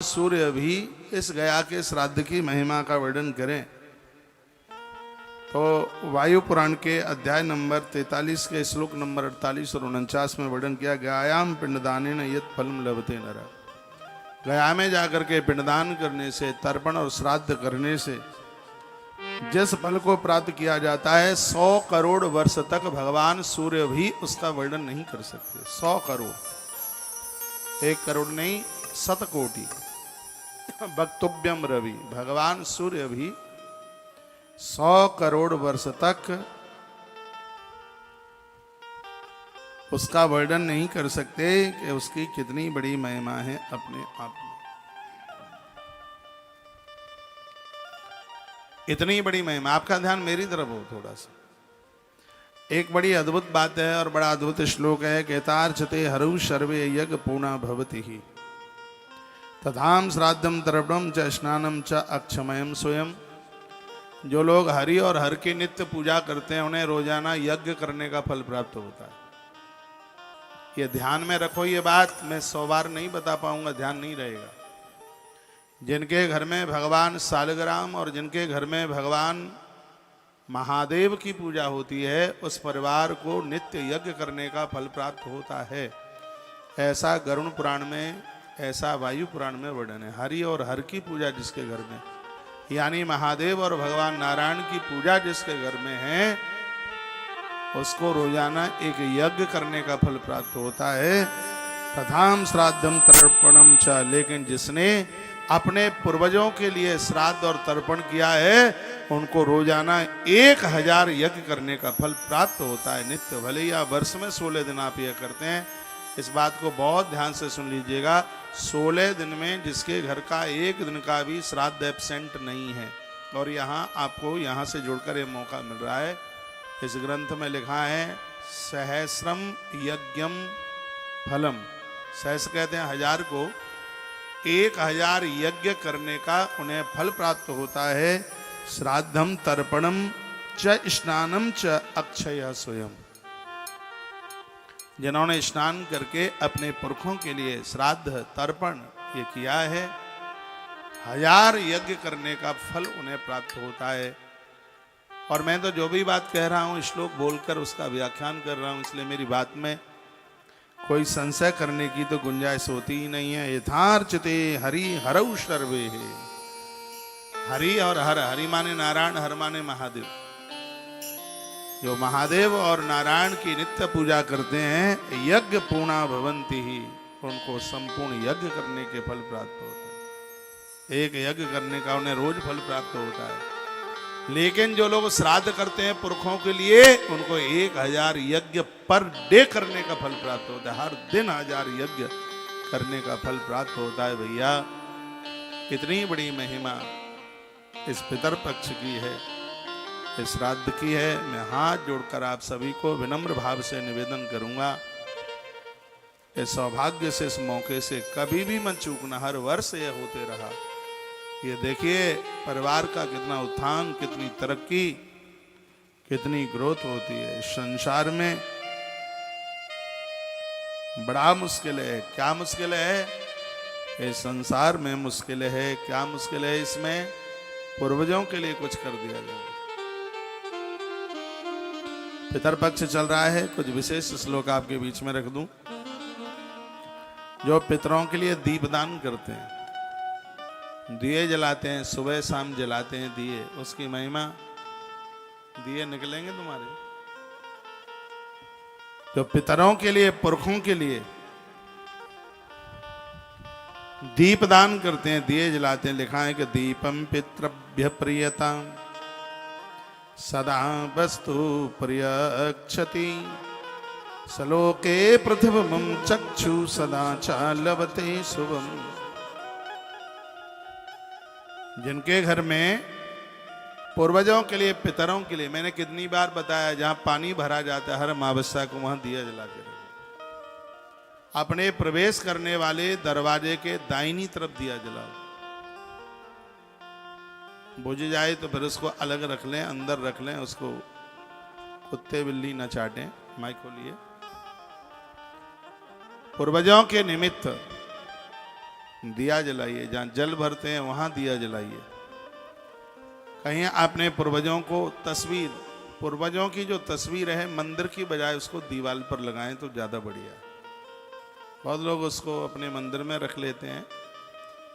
सूर्य भी इस गया के श्राद्ध की महिमा का वर्णन करें तो वायु पुराण के अध्याय नंबर 43 के श्लोक नंबर 48 और 49 में वर्णन किया। गयायाम पिंडदानेन यत् फलम लभते नर। गया में जाकर के पिंडदान करने से, तर्पण और श्राद्ध करने से जिस फल को प्राप्त किया जाता है 100 करोड़ वर्ष तक भगवान सूर्य भी उसका वर्णन नहीं कर सकते। 100 करोड़, 1 करोड़ नहीं, 100 कोटि वक्तव्यम रवि। भगवान सूर्य भी 100 करोड़ वर्ष तक उसका वर्णन नहीं कर सकते कि उसकी कितनी बड़ी महिमा है अपने आप में। इतनी बड़ी महिमा। आपका ध्यान मेरी तरफ हो थोड़ा सा। एक बड़ी अद्भुत बात है और बड़ा अद्भुत श्लोक है। केतार्चते हरु सर्वे यज्ञ पूर्णा भवति ही तथाम श्राद्धम तर्पणम च स्नानम च अक्षमयम स्वयं। जो लोग हरि और हर की नित्य पूजा करते हैं उन्हें रोजाना यज्ञ करने का फल प्राप्त होता है। ये ध्यान में रखो। ये बात मैं 100 बार नहीं बता पाऊंगा, ध्यान नहीं रहेगा। जिनके घर में भगवान सालग्राम और जिनके घर में भगवान महादेव की पूजा होती है उस परिवार को नित्य यज्ञ करने का फल प्राप्त होता है। ऐसा गरुड़ पुराण में, ऐसा वायु पुराण में वर्णन है। हरि और हर की पूजा जिसके घर में, यानी महादेव और भगवान नारायण की पूजा जिसके घर में है उसको रोजाना एक यज्ञ करने का फल प्राप्त होता है। तथाम श्राद्धम तर्पणम च। लेकिन जिसने अपने पूर्वजों के लिए श्राद्ध और तर्पण किया है उनको रोजाना 1000 यज्ञ करने का फल प्राप्त होता है नित्य। भले या वर्ष में 16 दिन आप यह करते हैं। इस बात को बहुत ध्यान से सुन लीजिएगा। 16 दिन में जिसके घर का 1 दिन का भी श्राद्ध एब्सेंट नहीं है। और यहाँ आपको यहाँ से जुड़कर ये मौका मिल रहा है। इस ग्रंथ में लिखा है सहस्रम यज्ञम फलम। सहस्र कहते हैं 1000 को। 1000 यज्ञ करने का उन्हें फल प्राप्त होता है। श्राद्धम तर्पणम च स्नानम च अक्षय स्वयं। जिन्होंने स्नान करके अपने पुरखों के लिए श्राद्ध तर्पण ये किया है 1000 यज्ञ करने का फल उन्हें प्राप्त होता है। और मैं तो जो भी बात कह रहा हूँ श्लोक बोलकर उसका व्याख्यान कर रहा हूँ, इसलिए मेरी बात में कोई संशय करने की तो गुंजाइश होती ही नहीं है। यथार्चते हरि हरौ सर्वे है। हरि और हर, हरि माने नारायण, हर माने महादेव। जो महादेव और नारायण की नित्य पूजा करते हैं यज्ञ पूर्णा भवंति ही, उनको संपूर्ण यज्ञ करने के फल प्राप्त होता है। एक यज्ञ करने का उन्हें रोज फल प्राप्त होता है। लेकिन जो लोग श्राद्ध करते हैं पुरखों के लिए उनको 1000 यज्ञ पर डे करने का फल प्राप्त होता है। हर दिन 1000 यज्ञ करने का फल प्राप्त होता है। भैया कितनी बड़ी महिमा इस पितर पक्ष की है, इस श्राद्ध की है। मैं हाथ जोड़कर आप सभी को विनम्र भाव से निवेदन करूंगा, इस सौभाग्य से, इस मौके से कभी भी मत चूकना। हर वर्ष यह होते रहा। ये देखिए परिवार का कितना उत्थान, कितनी तरक्की, कितनी ग्रोथ होती है। इस संसार में बड़ा मुश्किल है। क्या मुश्किल है इस संसार में? मुश्किल है। क्या मुश्किल है इसमें? पूर्वजों के लिए कुछ कर दिया जाए। पितर पक्ष चल रहा है, कुछ विशेष श्लोक आपके बीच में रख दूं। जो पितरों के लिए दीपदान करते हैं, दिए जलाते हैं, सुबह शाम जलाते हैं दिए, उसकी महिमा, दिए निकलेंगे तुम्हारे। जो पितरों के लिए, पुरखों के लिए दीपदान करते हैं, दिए जलाते हैं, लिखा है कि दीपम पितृभ्य प्रियता सदा वस्तु प्रियक्षति सलोके पृथ्वमं चक्षु सदा चालवते शुभम। जिनके घर में पूर्वजों के लिए, पितरों के लिए, मैंने कितनी बार बताया जहां पानी भरा जाता है हर अमावस्या को वहां दिया जला के रखो। अपने प्रवेश करने वाले दरवाजे के दाहिनी तरफ दिया जलाओ। बुझ जाए तो फिर उसको अलग रख लें, अंदर रख लें, उसको कुत्ते बिल्ली न चाटें। माइक खोलिए। पूर्वजों के निमित्त दिया जलाइए, जहाँ जल भरते हैं वहाँ दिया जलाइए। कहीं आपने पूर्वजों को तस्वीर, पूर्वजों की जो तस्वीर है मंदिर की बजाय उसको दीवार पर लगाएं तो ज़्यादा बढ़िया है। बहुत लोग उसको अपने मंदिर में रख लेते हैं।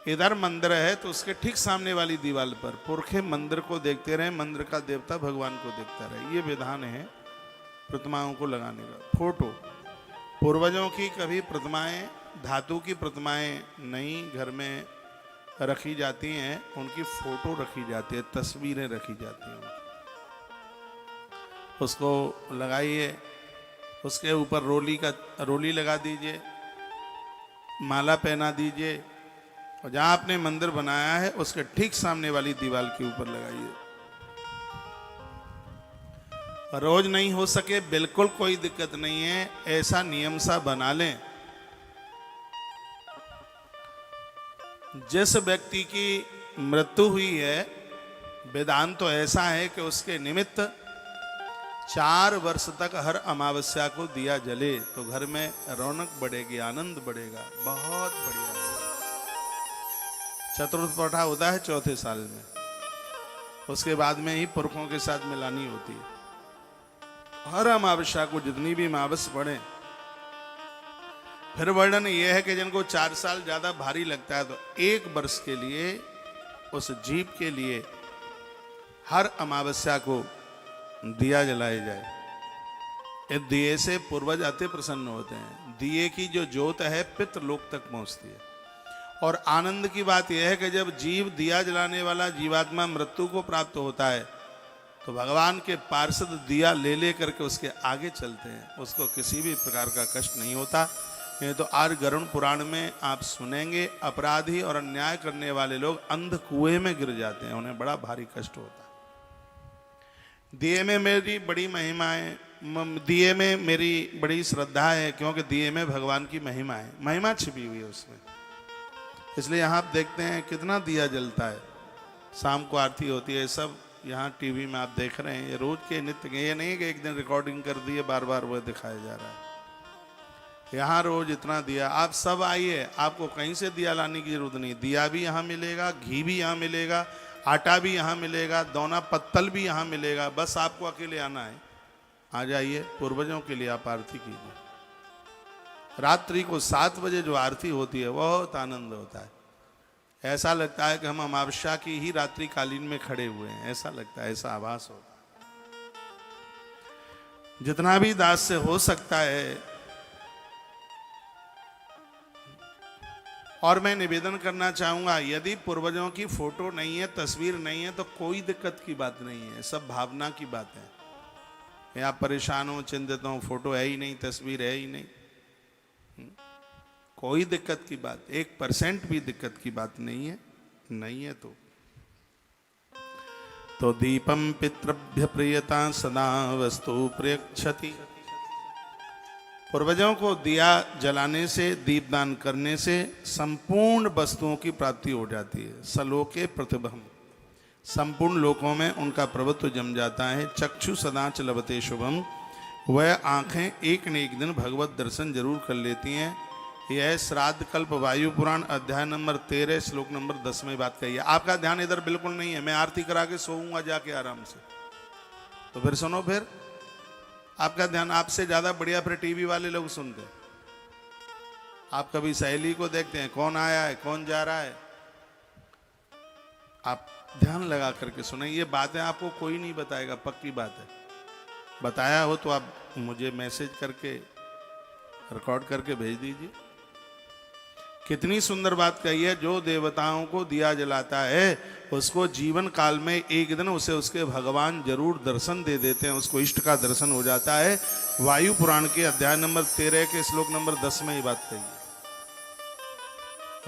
इधर मंदिर है तो उसके ठीक सामने वाली दीवार पर पुरखे मंदिर को देखते रहे, मंदिर का देवता भगवान को देखता रहे। ये विधान है प्रतिमाओं को लगाने का। फोटो, पूर्वजों की कभी प्रतिमाएं, धातु की प्रतिमाएं नहीं घर में रखी जाती हैं, उनकी फोटो रखी जाती है, तस्वीरें रखी जाती हैं। उसको लगाइए, उसके ऊपर रोली लगा दीजिए, माला पहना दीजिए, और जहां आपने मंदिर बनाया है उसके ठीक सामने वाली दीवार के ऊपर लगाइए। रोज नहीं हो सके बिल्कुल कोई दिक्कत नहीं है, ऐसा नियम सा बना लें। जिस व्यक्ति की मृत्यु हुई है, वेदांत तो ऐसा है कि उसके निमित्त 4 वर्ष तक हर अमावस्या को दिया जले तो घर में रौनक बढ़ेगी, आनंद बढ़ेगा। बहुत बढ़िया। चतुर्थ पौधा होता है 4थे साल में, उसके बाद में ही पुरखों के साथ मिलानी होती है। हर अमावस्या को जितनी भी अमावस पड़े। फिर वर्णन यह है कि जिनको 4 साल ज्यादा भारी लगता है तो 1 वर्ष के लिए उस जीव के लिए हर अमावस्या को दिया जलाया जाए। इस दिए से पूर्वज अति प्रसन्न होते हैं। दिए की जो ज्योत है पितृलोक तक पहुंचती है। और आनंद की बात यह है कि जब जीव दिया जलाने वाला जीवात्मा मृत्यु को प्राप्त होता है तो भगवान के पार्षद दिया ले करके उसके आगे चलते हैं, उसको किसी भी प्रकार का कष्ट नहीं होता। नहीं तो आज गरुड़ पुराण में आप सुनेंगे, अपराधी और अन्याय करने वाले लोग अंध कुएं में गिर जाते हैं, उन्हें बड़ा भारी कष्ट होता है। दिए में मेरी बड़ी महिमा है, दिए में मेरी बड़ी श्रद्धा है, क्योंकि दिए में भगवान की महिमा है, महिमा छिपी हुई है उसमें। इसलिए यहाँ आप देखते हैं कितना दिया जलता है, शाम को आरती होती है, सब यहाँ टीवी में आप देख रहे हैं। ये रोज के नित्य, ये नहीं कि एक दिन रिकॉर्डिंग कर दी है बार बार वो दिखाया जा रहा है। यहाँ रोज इतना दिया। आप सब आइए, आपको कहीं से दिया लाने की जरूरत नहीं। दिया भी यहाँ मिलेगा, घी भी यहाँ मिलेगा, आटा भी यहाँ मिलेगा, दोना पत्तल भी यहाँ मिलेगा। बस आपको अकेले आना है, आ जाइए। पूर्वजों के लिए आप आरती कीजिए। रात्रि को 7 बजे जो आरती होती है बहुत आनंद होता है। ऐसा लगता है कि हम अमावस्या की ही रात्रि कालीन में खड़े हुए हैं, ऐसा लगता है, ऐसा आभास होता है। जितना भी दास से हो सकता है। और मैं निवेदन करना चाहूंगा, यदि पूर्वजों की फोटो नहीं है, तस्वीर नहीं है तो कोई दिक्कत की बात नहीं है, सब भावना की बात है। आप परेशान हो, चिंतित हो, फोटो है ही नहीं, तस्वीर है ही नहीं, कोई दिक्कत की बात, 1% भी दिक्कत की बात नहीं है। नहीं है तो दीपम पितृभ्य प्रियता सदा वस्तु प्रियक्षति। पूर्वजों को दिया जलाने से, दीपदान करने से संपूर्ण वस्तुओं की प्राप्ति हो जाती है। सलोके प्रतिभम, संपूर्ण लोकों में उनका प्रभुत्व जम जाता है। चक्षु सदा च लभते शुभम, वह आंखें एक न एक दिन भगवत दर्शन जरूर कर लेती हैं। यह श्राद्ध कल्प वायु पुराण अध्याय नंबर 13 श्लोक नंबर 10 में बात कही है। आपका ध्यान इधर बिल्कुल नहीं है, मैं आरती करा के सोऊंगा जाके आराम से, तो फिर सुनो। फिर आपका ध्यान, आपसे ज्यादा बढ़िया फिर टीवी वाले लोग सुनते हैं। आप कभी सहेली को देखते हैं, कौन आया है, कौन जा रहा है, आप ध्यान लगा करके सुने। ये बातें आपको कोई नहीं बताएगा, पक्की बात है। बताया हो तो आप मुझे मैसेज करके रिकॉर्ड करके भेज दीजिए। कितनी सुंदर बात कही है, जो देवताओं को दिया जलाता है उसको जीवन काल में एक दिन उसे उसके भगवान जरूर दर्शन दे देते हैं, उसको इष्ट का दर्शन हो जाता है। वायु पुराण के अध्याय नंबर 13 के श्लोक नंबर 10 में ये बात कही है।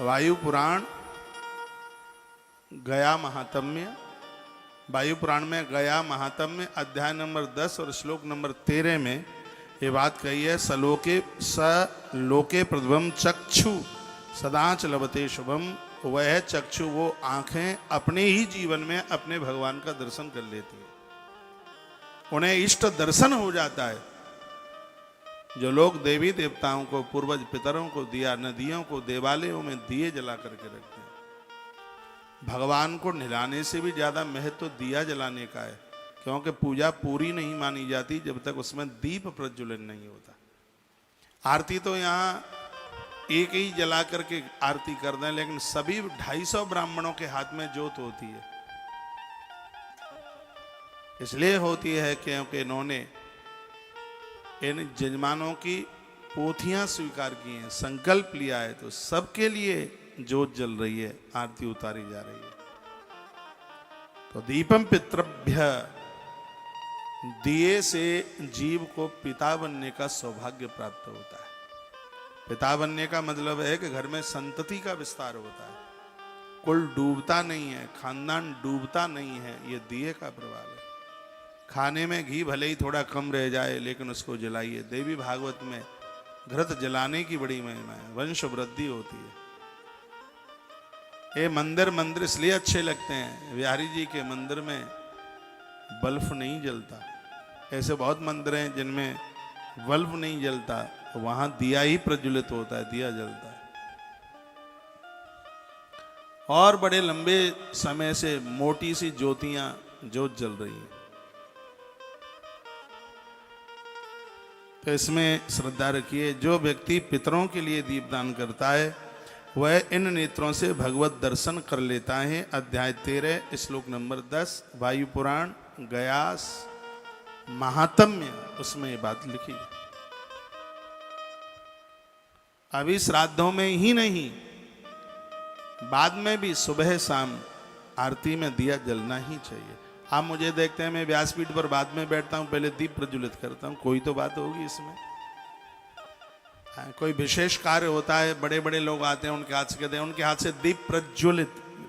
वायु पुराण गया महात्म्य, वायु पुराण में गया महात्म्य अध्याय नंबर 10 और श्लोक नंबर 13 में ये बात कही है। सलोके सलोके प्रतिभम चक्षु सदाच लभते शुभम, वह चक्षु, वो आंखें अपने ही जीवन में अपने भगवान का दर्शन कर लेती है, उन्हें इष्ट दर्शन हो जाता है। जो लोग देवी देवताओं को, पूर्वज पितरों को दिया, नदियों को, देवालयों में दिए जला करके रखते हैं। भगवान को नहलाने से भी ज्यादा महत्व तो दिया जलाने का है, क्योंकि पूजा पूरी नहीं मानी जाती जब तक उसमें दीप प्रज्वलन नहीं होता। आरती तो यहाँ एक ही जला करके आरती कर दें, लेकिन सभी 250 ब्राह्मणों के हाथ में जोत होती है। इसलिए होती है क्योंकि इन्होंने इन जजमानों की पोथियां स्वीकार की हैं, संकल्प लिया है, तो सबके लिए जोत जल रही है, आरती उतारी जा रही है। तो दीपम पितृभ्य, दिए से जीव को पिता बनने का सौभाग्य प्राप्त होता है। पिता बनने का मतलब है कि घर में संतति का विस्तार होता है, कुल डूबता नहीं है, खानदान डूबता नहीं है। ये दिए का प्रभाव है। खाने में घी भले ही थोड़ा कम रह जाए, लेकिन उसको जलाइए। देवी भागवत में घृत जलाने की बड़ी महिमा है, वंश वृद्धि होती है। ये मंदिर इसलिए अच्छे लगते हैं, बिहारी जी के मंदिर में बल्ब नहीं जलता। ऐसे बहुत मंदिर हैं जिनमें बल्ब नहीं जलता, तो वहां दिया ही प्रज्वलित होता है, दिया जलता है। और बड़े लंबे समय से मोटी सी ज्योतियां जोत जल रही हैं। तो इसमें श्रद्धा रखिए। जो व्यक्ति पितरों के लिए दीपदान करता है वह इन नेत्रों से भगवत दर्शन कर लेता है। अध्याय 13 श्लोक नंबर 10 वायु पुराण गयास महात्म्य, उसमें ये बात लिखी। अभी श्राद्धों में ही नहीं, बाद में भी सुबह शाम आरती में दिया जलना ही चाहिए। आप मुझे देखते हैं, मैं व्यासपीठ पर बाद में बैठता हूं, पहले दीप प्रज्वलित करता हूं। कोई तो बात होगी इसमें। कोई विशेष कार्य होता है, बड़े बड़े लोग आते हैं, उनके हाथ से कहते हैं उनके हाथ से दीप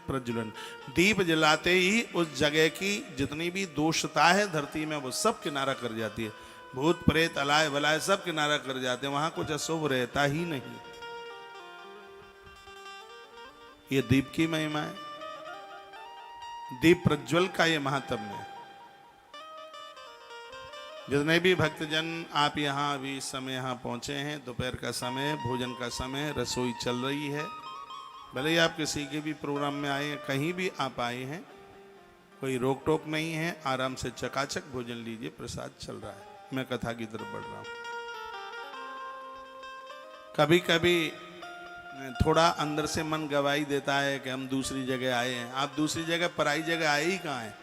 प्रज्वलन। दीप जलाते ही उस जगह की जितनी भी दोषता है धरती में, वो सब किनारा कर जाती है। भूत प्रेत अलाय बलाय सब किनारा कर जाते हैं, वहां कुछ अशुभ रहता ही नहीं। ये दीप की महिमा है, दीप प्रज्वल का ये महात्म्य है। जितने भी भक्तजन आप यहाँ अभी इस समय यहाँ पहुंचे हैं, दोपहर का समय, भोजन का समय, रसोई चल रही है। भले ही आप किसी के भी प्रोग्राम में आए हैं, कहीं भी आप आए हैं, कोई रोक टोक नहीं है, आराम से चकाचक भोजन लीजिए, प्रसाद चल रहा है। मैं कथा की तरफ बढ़ रहा हूं। कभी कभी थोड़ा अंदर से मन गवाही देता है कि हम दूसरी जगह आए हैं। आप दूसरी जगह, पराई जगह आए ही कहाँ हैं?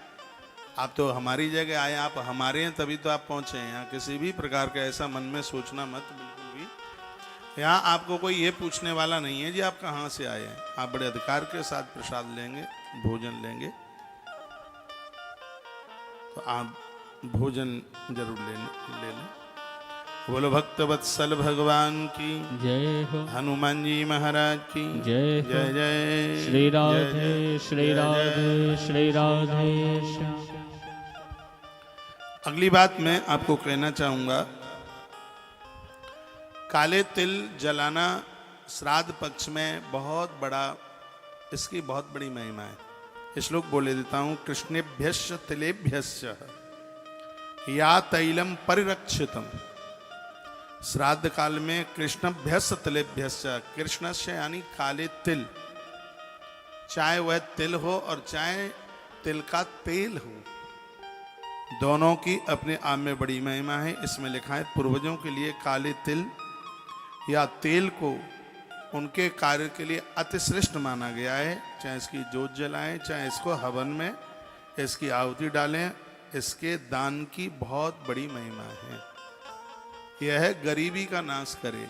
आप तो हमारी जगह आए, आप हमारे हैं तभी तो आप पहुंचे हैं। यहाँ किसी भी प्रकार का ऐसा मन में सोचना मत, बिल्कुल भी। यहाँ आपको कोई ये पूछने वाला नहीं है जी आप कहाँ से आए हैं। आप बड़े अधिकार के साथ प्रसाद लेंगे, भोजन लेंगे, तो आप भोजन जरूर ले लें। बोलो भक्तवत्सल भगवान की जय हो, हनुमान जी महाराज की जय। जय जय श्री राधे श्री राधे श्री राधे। अगली बात मैं आपको कहना चाहूंगा, काले तिल जलाना श्राद्ध पक्ष में बहुत बड़ा, इसकी बहुत बड़ी महिमा है। श्लोक बोले देता हूं। कृष्णेभ्यश्च तिलेभ्यश्च या तैलम परिरक्षितम। श्राद्ध काल में कृष्णभ्यश्च तिलेभ्यश्च, कृष्ण से यानी काले तिल, चाहे वह तिल हो और चाहे तिल का तेल हो, दोनों की अपने आप में बड़ी महिमा है। इसमें लिखा है पूर्वजों के लिए काले तिल या तेल को उनके कार्य के लिए अतिश्रेष्ठ माना गया है। चाहे इसकी जोत जलाएं, चाहे इसको हवन में इसकी आहुति डालें, इसके दान की बहुत बड़ी महिमा है। यह गरीबी का नाश करे,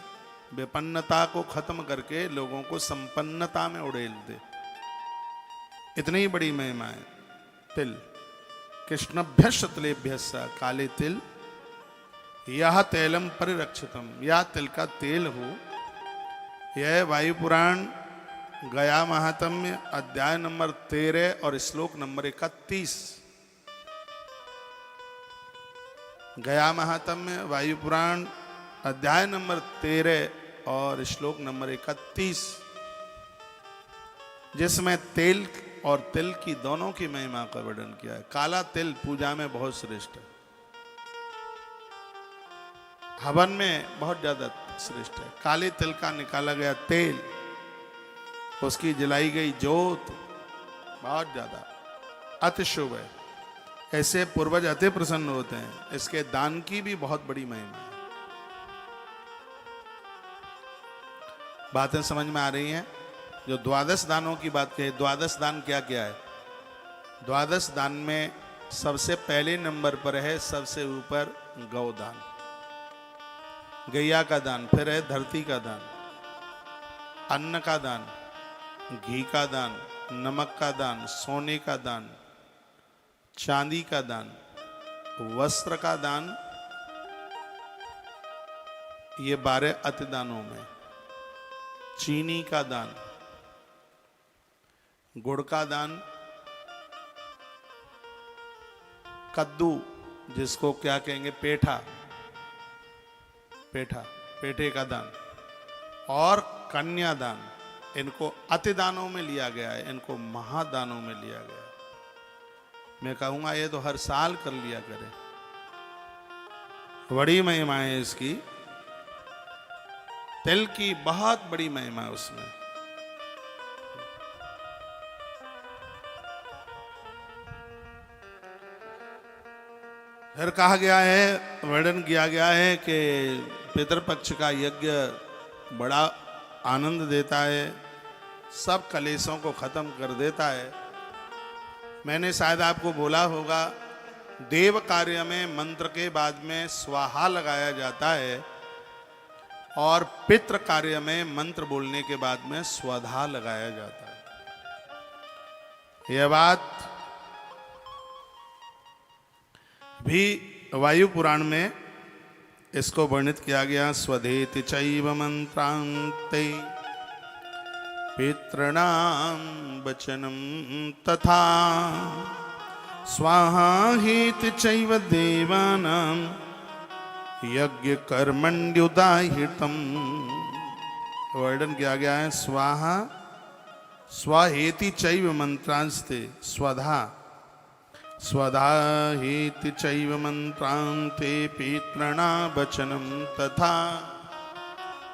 विपन्नता को खत्म करके लोगों को संपन्नता में उड़ेल दे, इतनी बड़ी महिमा है तिल। कृष्णभ्यश्च तिलेभ्यश्च, काले तिल, यह तैलम परिरक्षितम, या तिल का तेल हो। यह वायु पुराण गया महात्म्य अध्याय नंबर 13 और श्लोक नंबर 31। गया महात्म्य वायु पुराण अध्याय नंबर 13 और श्लोक नंबर 31, जिसमें तेल और तिल की दोनों की महिमा का वर्णन किया है। काला तिल पूजा में बहुत श्रेष्ठ है। हवन में बहुत ज्यादा श्रेष्ठ है। काले तिल का निकाला गया तेल, उसकी जलाई गई जोत बहुत ज्यादा अति शुभ है। ऐसे पूर्वज अति प्रसन्न होते हैं। इसके दान की भी बहुत बड़ी महिमा है। बातें समझ में आ रही हैं? जो द्वादश दानों की बात कही, द्वादश दान क्या क्या है? द्वादश दान में सबसे पहले नंबर पर है, सबसे ऊपर गौदान, गैया का दान। फिर है धरती का दान, अन्न का दान, घी का दान, नमक का दान, सोने का दान, चांदी का दान, वस्त्र का दान। ये 12 अति दानों में। चीनी का दान, गुड़ का दान, कद्दू जिसको क्या कहेंगे, पेठा, पेठे का दान, और कन्यादान। इनको अति दानों में लिया गया है, इनको महादानों में लिया गया है। मैं कहूंगा ये तो हर साल कर लिया करें, बड़ी महिमा है इसकी। तिल की बहुत बड़ी महिमा है उसमें। फिर कहा गया है, वर्णन किया गया है कि पितृपक्ष का यज्ञ बड़ा आनंद देता है, सब कलेशों को खत्म कर देता है। मैंने शायद आपको बोला होगा, देव कार्य में मंत्र के बाद में स्वाहा लगाया जाता है और पितृ कार्य में मंत्र बोलने के बाद में स्वधा लगाया जाता है। यह बात भी वायु पुराण में इसको वर्णित किया गया। स्वधेति चैव मंत्रांते पितॄणां वचनं तथा स्वाहा हेति चैव देवानां यज्ञ कर्मण्युदाहितम्। वर्णन किया गया है, स्वाहा स्वाहेति चैव मंत्रांस्ते, स्वधा स्वधा हेति चैव मंत्रांते पितॄणां वचनं तथा।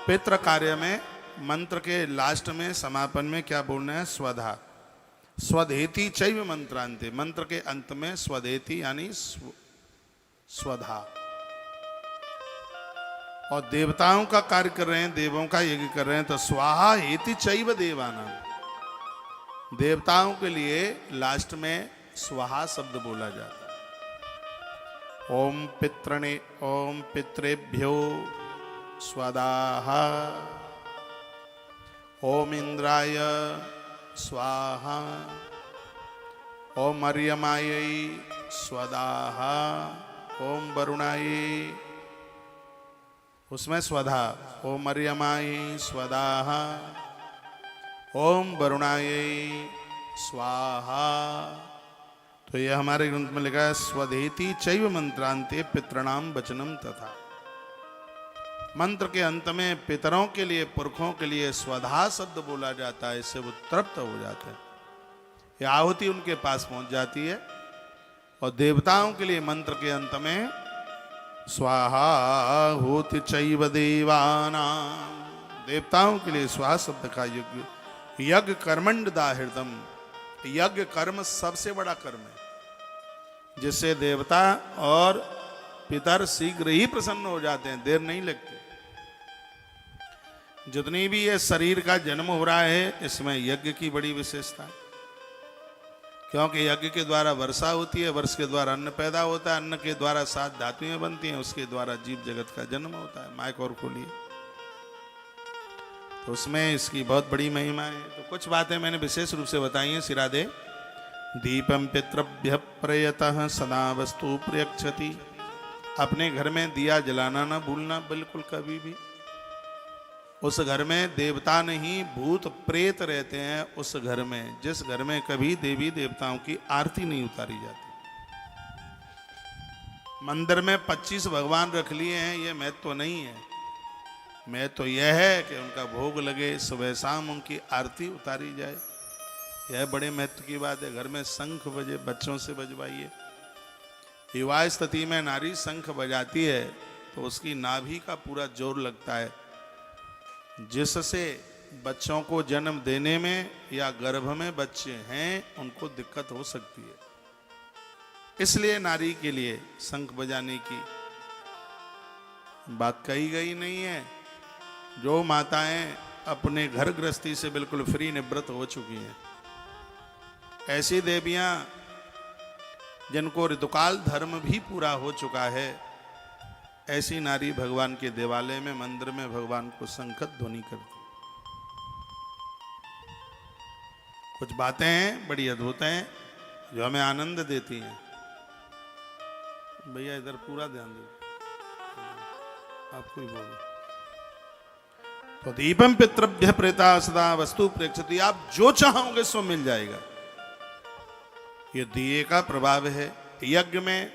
पितृ कार्य में मंत्र के लास्ट में समापन में क्या बोलना है? स्वधा। स्वधेति चैव मंत्रांते, मंत्र के अंत में स्वधेति यानी स्वधा। और देवताओं का कार्य कर रहे हैं, देवों का यज्ञ कर रहे हैं, तो स्वाहा हेति चैव देवानां, देवताओं के लिए लास्ट में स्वाहा शब्द बोला जाता है। ओम पितृणे, ओम पितृभ्यो स्वदाहा, ओम इंद्राय स्वाहा, ओम अर्यमायै स्वदाहा, ओम वरुणाय, उसमें स्वधा, ओम अर्यमायै स्वदाहा, ओम वरुणाय स्वाहा। तो यह हमारे ग्रंथ में लिखा है, स्वधेति चैव मंत्रांते पितॄणां वचनं तथा। मंत्र के अंत में पितरों के लिए, पुरखों के लिए स्वधा शब्द बोला जाता है, इससे वो तृप्त हो जाते हैं, यह आहुति उनके पास पहुंच जाती है। और देवताओं के लिए मंत्र के अंत में स्वाहा होति चैव देवानां, देवताओं के लिए स्वाहा शब्द का यज्ञ कर्मण्युदाहितम्। यज्ञ कर्म सबसे बड़ा कर्म है, जिससे देवता और पितर शीघ्र ही प्रसन्न हो जाते हैं, देर नहीं लगती। जितनी भी ये शरीर का जन्म हो रहा है, इसमें यज्ञ की बड़ी विशेषता है, क्योंकि यज्ञ के द्वारा वर्षा होती है, वर्ष के द्वारा अन्न पैदा होता है, अन्न के द्वारा 7 धातुएं बनती हैं, उसके द्वारा जीव जगत का जन्म होता है। माइक और खोलिए, तो उसमें इसकी बहुत बड़ी महिमा है। तो कुछ बातें मैंने विशेष रूप से बताई हैं। सिरादे दीपम पितृभ्य प्रयतः सदा वस्तु प्रयक्षति। अपने घर में दिया जलाना ना भूलना बिल्कुल कभी भी। उस घर में देवता नहीं, भूत प्रेत रहते हैं उस घर में, जिस घर में कभी देवी देवताओं की आरती नहीं उतारी जाती। मंदिर में 25 भगवान रख लिए हैं, ये महत्व तो नहीं है। महत्व तो यह है कि उनका भोग लगे, सुबह शाम उनकी आरती उतारी जाए, यह बड़े महत्व की बात है। घर में शंख बजे, बच्चों से बजवाइए। विवाह स्थिति में नारी शंख बजाती है तो उसकी नाभि का पूरा जोर लगता है, जिससे बच्चों को जन्म देने में या गर्भ में बच्चे हैं उनको दिक्कत हो सकती है। इसलिए नारी के लिए शंख बजाने की बात कही गई नहीं है। जो माताएं अपने घर गृहस्थी से बिल्कुल फ्री निवृत्त हो चुकी हैं, ऐसी देवियां जिनको ऋतुकाल धर्म भी पूरा हो चुका है, ऐसी नारी भगवान के देवालय में, मंदिर में भगवान को शंख ध्वनि करती। कुछ बातें हैं बड़ी अद्भुत हैं जो हमें आनंद देती हैं। भैया इधर पूरा ध्यान दो, आपको ही बोलो। तो दीपम पितृभ्य प्रेता सदा वस्तु प्रेक्षति, आप जो चाहोगे सो मिल जाएगा। ये दिए का प्रभाव है। यज्ञ में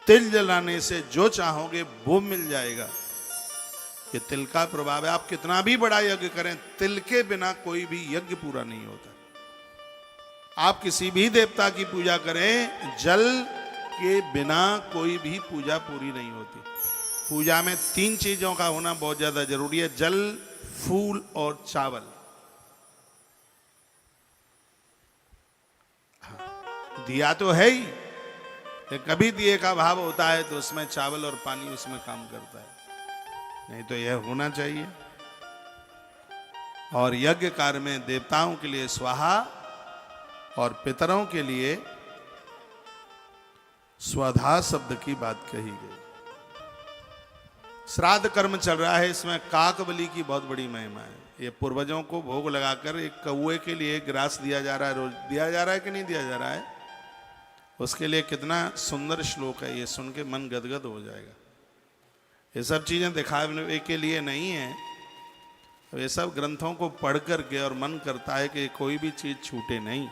तिल जलाने से जो चाहोगे वो मिल जाएगा। ये तिल का प्रभाव है। आप कितना भी बड़ा यज्ञ करें, तिल के बिना कोई भी यज्ञ पूरा नहीं होता। आप किसी भी देवता की पूजा करें, जल के बिना कोई भी पूजा पूरी नहीं होती। पूजा में 3 चीजों का होना बहुत ज्यादा जरूरी है: जल, फूल और चावल। हाँ, दिया तो है ही, कभी दिए का भाव होता है तो उसमें चावल और पानी उसमें काम करता है, नहीं तो यह होना चाहिए। और यज्ञ कार्य में देवताओं के लिए स्वाहा और पितरों के लिए स्वधा शब्द की बात कही गई। श्राद्ध कर्म चल रहा है, इसमें काक बलि की बहुत बड़ी महिमा है। ये पूर्वजों को भोग लगाकर एक कौए के लिए ग्रास दिया जा रहा है, रोज दिया जा रहा है कि नहीं दिया जा रहा है, उसके लिए कितना सुंदर श्लोक है, ये सुन के मन गदगद हो जाएगा। ये सब चीजें दिखावे के लिए नहीं है, ये सब ग्रंथों को पढ़ करके और मन करता है कि कोई भी चीज छूटे नहीं।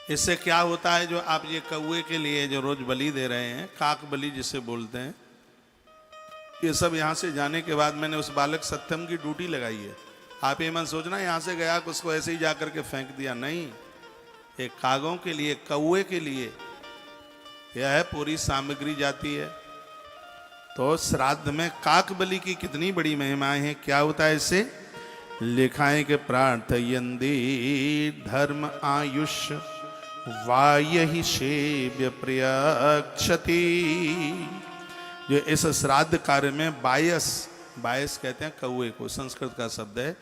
इससे क्या होता है, जो आप ये कौए के लिए जो रोज बलि दे रहे हैं, काक बलि जिसे बोलते हैं, ये सब यहाँ से जाने के बाद मैंने उस बालक सत्यम की ड्यूटी लगाई है। आप ये मन सोचना यहाँ से गया कि उसको ऐसे ही जाकर के फेंक दिया, नहीं। एक कागों के लिए, कौए के लिए यह है पूरी सामग्री जाती है। तो श्राद्ध में काक बलि की कितनी बड़ी महिमाएं हैं। क्या होता है इससे? लिखा है कि प्रार्थयन्ति धर्म आयुष वायहि सेव्य प्रियक्षति। जो इस श्राद्ध कार्य में बायस, बायस कहते हैं कौए को, संस्कृत का शब्द है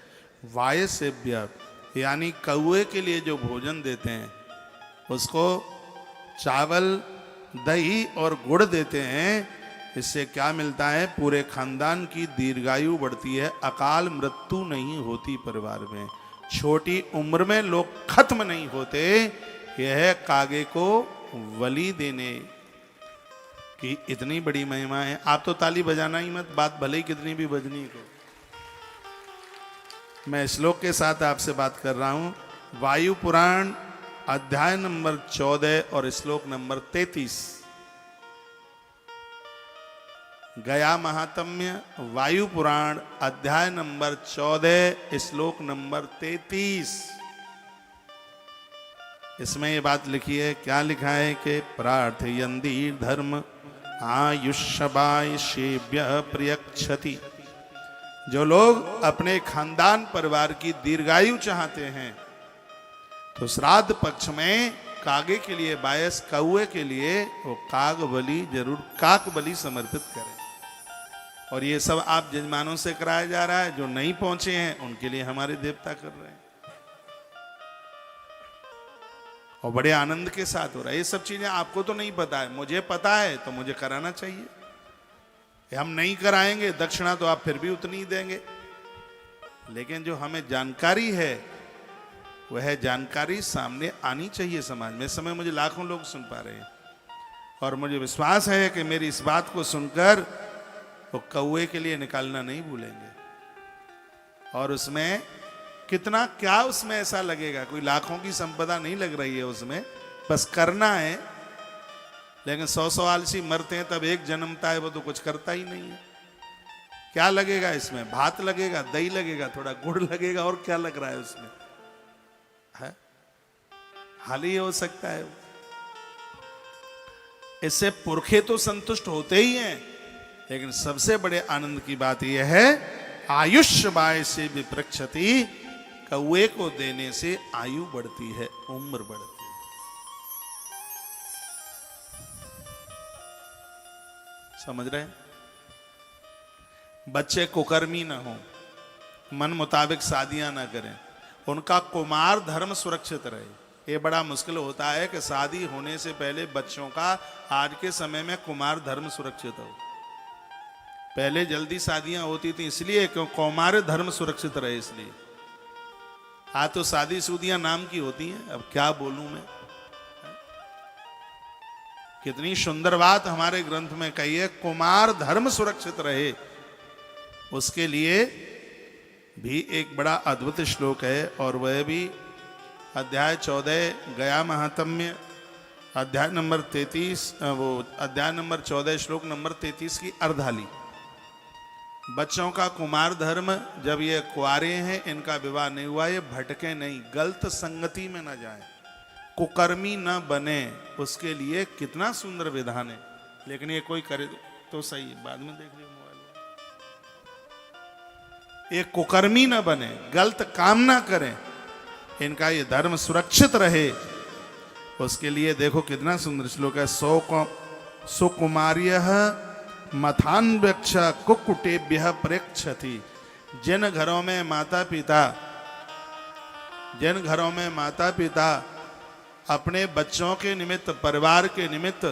वायसेव्य, यानी कौए के लिए जो भोजन देते हैं उसको चावल, दही और गुड़ देते हैं। इससे क्या मिलता है? पूरे खानदान की दीर्घायु बढ़ती है, अकाल मृत्यु नहीं होती परिवार में, छोटी उम्र में लोग खत्म नहीं होते। यह कागे को बलि देने की इतनी बड़ी महिमा है। आप तो ताली बजाना ही मत, बात भले ही कितनी भी बजनी को। मैं श्लोक के साथ आपसे बात कर रहा हूं। वायु पुराण अध्याय नंबर 14 और श्लोक नंबर 33। गया महात्म्य वायु पुराण अध्याय नंबर 14 श्लोक नंबर 33। इसमें ये बात लिखी है, क्या लिखा है कि प्रार्थयन्ति धर्म आयुष्यवाय सेव्य प्रियक्षति। जो लोग अपने खानदान परिवार की दीर्घायु चाहते हैं तो श्राद्ध पक्ष में कागे के लिए, बायस कौए के लिए वो काग बलि जरूर, काक बलि समर्पित करें। और ये सब आप जजमानों से कराया जा रहा है, जो नहीं पहुंचे हैं उनके लिए हमारे देवता कर रहे हैं और बड़े आनंद के साथ हो रहा है। ये सब चीजें आपको तो नहीं पता है, मुझे पता है, तो मुझे कराना चाहिए। हम नहीं कराएंगे दक्षिणा तो आप फिर भी उतनी ही देंगे, लेकिन जो हमें जानकारी है वह जानकारी सामने आनी चाहिए समाज में। इस समय मुझे लाखों लोग सुन पा रहे हैं और मुझे विश्वास है कि मेरी इस बात को सुनकर वो कौए के लिए निकालना नहीं भूलेंगे। और उसमें कितना क्या उसमें ऐसा लगेगा, कोई लाखों की संपदा नहीं लग रही है उसमें, बस करना है। लेकिन 100 आलसी मरते हैं तब एक जन्मता है, वो तो कुछ करता ही नहीं है। क्या लगेगा इसमें? भात लगेगा, दही लगेगा, थोड़ा गुड़ लगेगा, और क्या लग रहा है उसमें? है हाल ही हो सकता है। इससे पुरखे तो संतुष्ट होते ही हैं, लेकिन सबसे बड़े आनंद की बात यह है आयुष्य बाय से विप्रक्षति, कौए को देने से आयु बढ़ती है, उम्र बढ़ती है। समझ रहे हैं? बच्चे कुकर्मी ना हो, मन मुताबिक शादियां ना करें, उनका कुमार धर्म सुरक्षित रहे। ये बड़ा मुश्किल होता है कि शादी होने से पहले बच्चों का आज के समय में कुमार धर्म सुरक्षित हो। पहले जल्दी शादियां होती थी इसलिए क्यों कौमार धर्म सुरक्षित रहे, इसलिए। आज तो शादी शुदियां नाम की होती हैं। अब क्या बोलूं मैं, कितनी सुंदर बात हमारे ग्रंथ में कही है, कुमार धर्म सुरक्षित रहे। उसके लिए भी एक बड़ा अद्भुत श्लोक है, और वह भी अध्याय 14 गया महात्म्य अध्याय नंबर 33, वो अध्याय नंबर 14 श्लोक नंबर 33 की अर्धाली। बच्चों का कुमार धर्म, जब ये कुआरे हैं, इनका विवाह नहीं हुआ, ये भटके नहीं, गलत संगति में न जाए, कुकर्मी न बने, उसके लिए कितना सुंदर विधान है। लेकिन ये कोई करे तो सही, बाद में देख लियो मोबाइल में। ये कुकर्मी न बने, गलत काम ना करें, इनका ये धर्म सुरक्षित रहे, उसके लिए देखो कितना सुंदर श्लोक है। सुकुमार्य मथान वृक्ष कुक्कुटेभ्य प्रेक्षति। जिन घरों में माता पिता अपने बच्चों के निमित्त, परिवार के निमित्त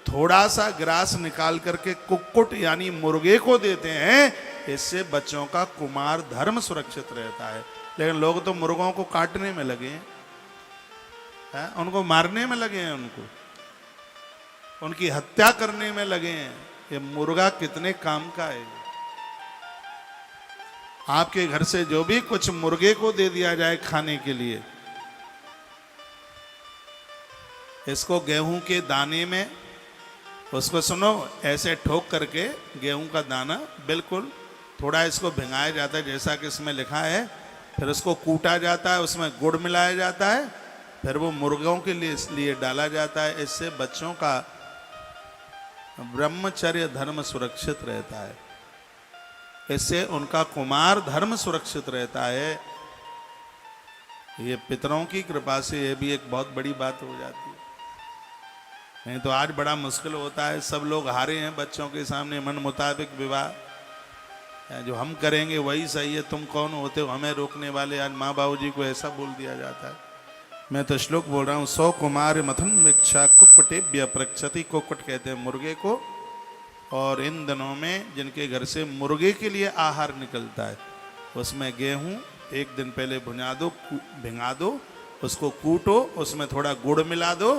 थोड़ा सा ग्रास निकाल करके कुक्कुट यानी मुर्गे को देते हैं, इससे बच्चों का कुमार धर्म सुरक्षित रहता है। लेकिन लोग तो मुर्गों को काटने में लगे हैं, उनको मारने में लगे हैं, उनकी हत्या करने में लगे हैं। ये मुर्गा कितने काम का है। आपके घर से जो भी कुछ मुर्गे को दे दिया जाए खाने के लिए, इसको गेहूं के दाने में, उसको सुनो, ऐसे ठोक करके गेहूं का दाना बिल्कुल थोड़ा इसको भिंगाया जाता है, जैसा कि इसमें लिखा है, फिर उसको कूटा जाता है, उसमें गुड़ मिलाया जाता है, फिर वो मुर्गों के लिए डाला जाता है। इससे बच्चों का ब्रह्मचर्य धर्म सुरक्षित रहता है, इससे उनका कुमार धर्म सुरक्षित रहता है। ये पितरों की कृपा से ये भी एक बहुत बड़ी बात हो जाती है। नहीं तो आज बड़ा मुश्किल होता है, सब लोग हारे हैं बच्चों के सामने, मन मुताबिक विवाह जो हम करेंगे वही सही है, तुम कौन होते हो हमें रोकने वाले। आज माँ बाबू जी को ऐसा बोल दिया जाता है। मैं तो श्लोक बोल रहा हूँ, 100 कुमार मथन वृक्षा कुक्कुटेभ्य प्रक्षति। कुक्कुट कहते हैं मुर्गे को, और इन दिनों में जिनके घर से मुर्गे के लिए आहार निकलता है, उसमें गेहूं एक दिन पहले भिंगा दो, उसको कूटो, उसमें थोड़ा गुड़ मिला दो,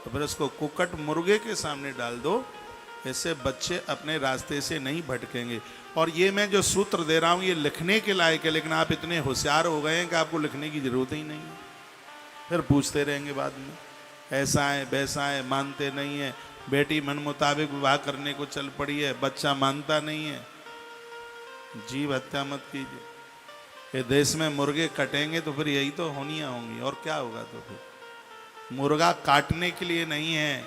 तो फिर उसको कुक्कुट मुर्गे के सामने डाल दो। इससे बच्चे अपने रास्ते से नहीं भटकेंगे। और ये मैं जो सूत्र दे रहा हूँ ये लिखने के लायक है, लेकिन आप इतने होशियार हो गए हैं कि आपको लिखने की जरूरत ही नहीं है। फिर पूछते रहेंगे बाद में, ऐसा है वैसा है, मानते नहीं है। बेटी मन मुताबिक विवाह करने को चल पड़ी है, बच्चा मानता नहीं है। जीव हत्या मत कीजिए। ये देश में मुर्गे कटेंगे तो फिर यही तो होनियां होंगी, और क्या होगा। तो फिर मुर्गा काटने के लिए नहीं है,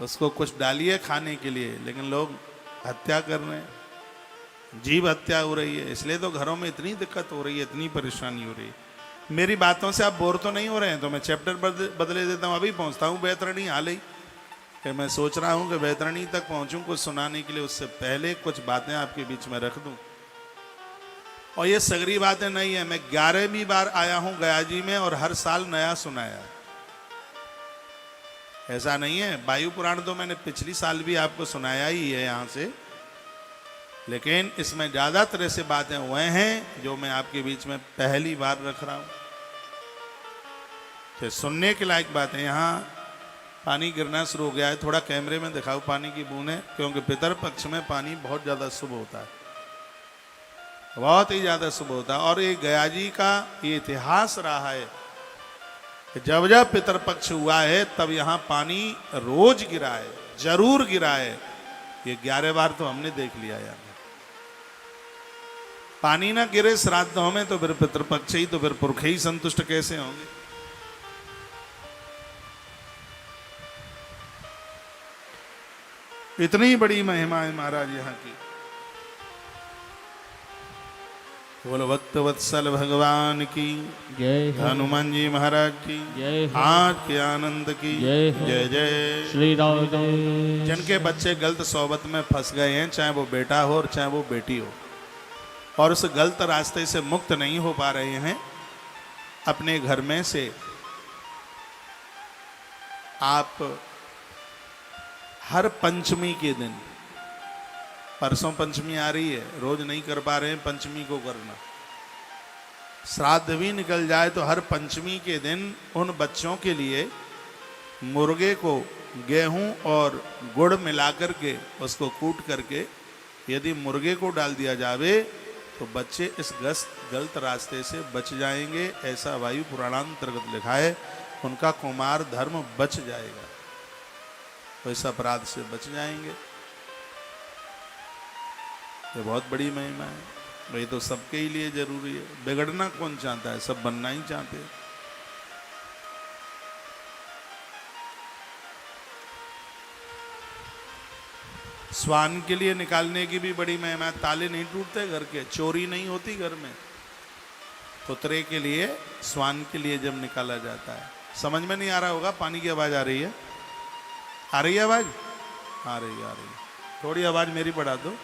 उसको कुछ डालिए खाने के लिए, लेकिन लोग हत्या कर रहे हैं, जीव हत्या हो रही है। इसलिए तो घरों में इतनी दिक्कत हो रही है, इतनी परेशानी हो रही है। मेरी बातों से आप बोर तो नहीं हो रहे हैं? तो मैं चैप्टर बदले देता हूँ। अभी पहुँचता हूँ बैतरणी हाल ही, फिर मैं सोच रहा हूँ कि बैतरणी तक पहुँचूँ कुछ सुनाने के लिए, उससे पहले कुछ बातें आपके बीच में रख दूँ। और ये सगरी बातें नहीं है, मैं 11वीं बार आया हूँ गया जी में, और हर साल नया सुनाया। ऐसा नहीं है, वायु पुराण तो मैंने पिछली साल भी आपको सुनाया ही है यहाँ से, लेकिन इसमें ज्यादा तरह से बातें हुए हैं जो मैं आपके बीच में पहली बार रख रहा हूँ। फिर सुनने के लायक बातें। यहाँ पानी गिरना शुरू हो गया है, थोड़ा कैमरे में दिखाओ पानी की बूंदें, क्योंकि पितर पक्ष में पानी बहुत ज्यादा शुभ होता है, बहुत ही ज्यादा शुभ होता है। और ये गया जी का ये इतिहास रहा है कि जब जब पितरपक्ष हुआ है तब यहाँ पानी रोज गिरा है, जरूर गिरा है। ये 11 बार तो हमने देख लिया यार। पानी ना गिरे श्राद्धों में तो फिर पितरपक्ष ही, तो फिर पुरखे ही संतुष्ट कैसे होंगे। इतनी बड़ी महिमा है महाराज यहाँ की। बोलो भक्त वत्सल भगवान की जय हो। हनुमान जी महाराज की जय हो। आज के आनंद की जय हो। जय जय। श्री राम। जिनके बच्चे गलत सोबत में फंस गए हैं, चाहे वो बेटा हो और चाहे वो बेटी हो, और उस गलत रास्ते से मुक्त नहीं हो पा रहे हैं, अपने घर में से आप हर पंचमी के दिन, परसों पंचमी आ रही है, रोज नहीं कर पा रहे हैं, पंचमी को करना, श्राद्ध भी निकल जाए तो हर पंचमी के दिन उन बच्चों के लिए मुर्गे को गेहूं और गुड़ मिलाकर के उसको कूट करके यदि मुर्गे को डाल दिया जावे तो बच्चे इस गलत रास्ते से बच जाएंगे। ऐसा वायु पुराणांतर्गत लिखा है, उनका कुमार धर्म बच जाएगा, तो इस अपराध से बच जाएंगे। ये बहुत बड़ी महिमा है, वही तो सबके ही लिए जरूरी है। बिगड़ना कौन चाहता है, सब बनना ही चाहते हैं। स्वान के लिए निकालने की भी बड़ी महिमा है। ताले नहीं टूटते घर के, चोरी नहीं होती घर में। कुतरे के लिए, स्वान के लिए जब निकाला जाता है, समझ में नहीं आ रहा होगा, पानी की आवाज आ रही है, आ रही है आवाज, आ रही है, थोड़ी आवाज मेरी बढ़ा दो।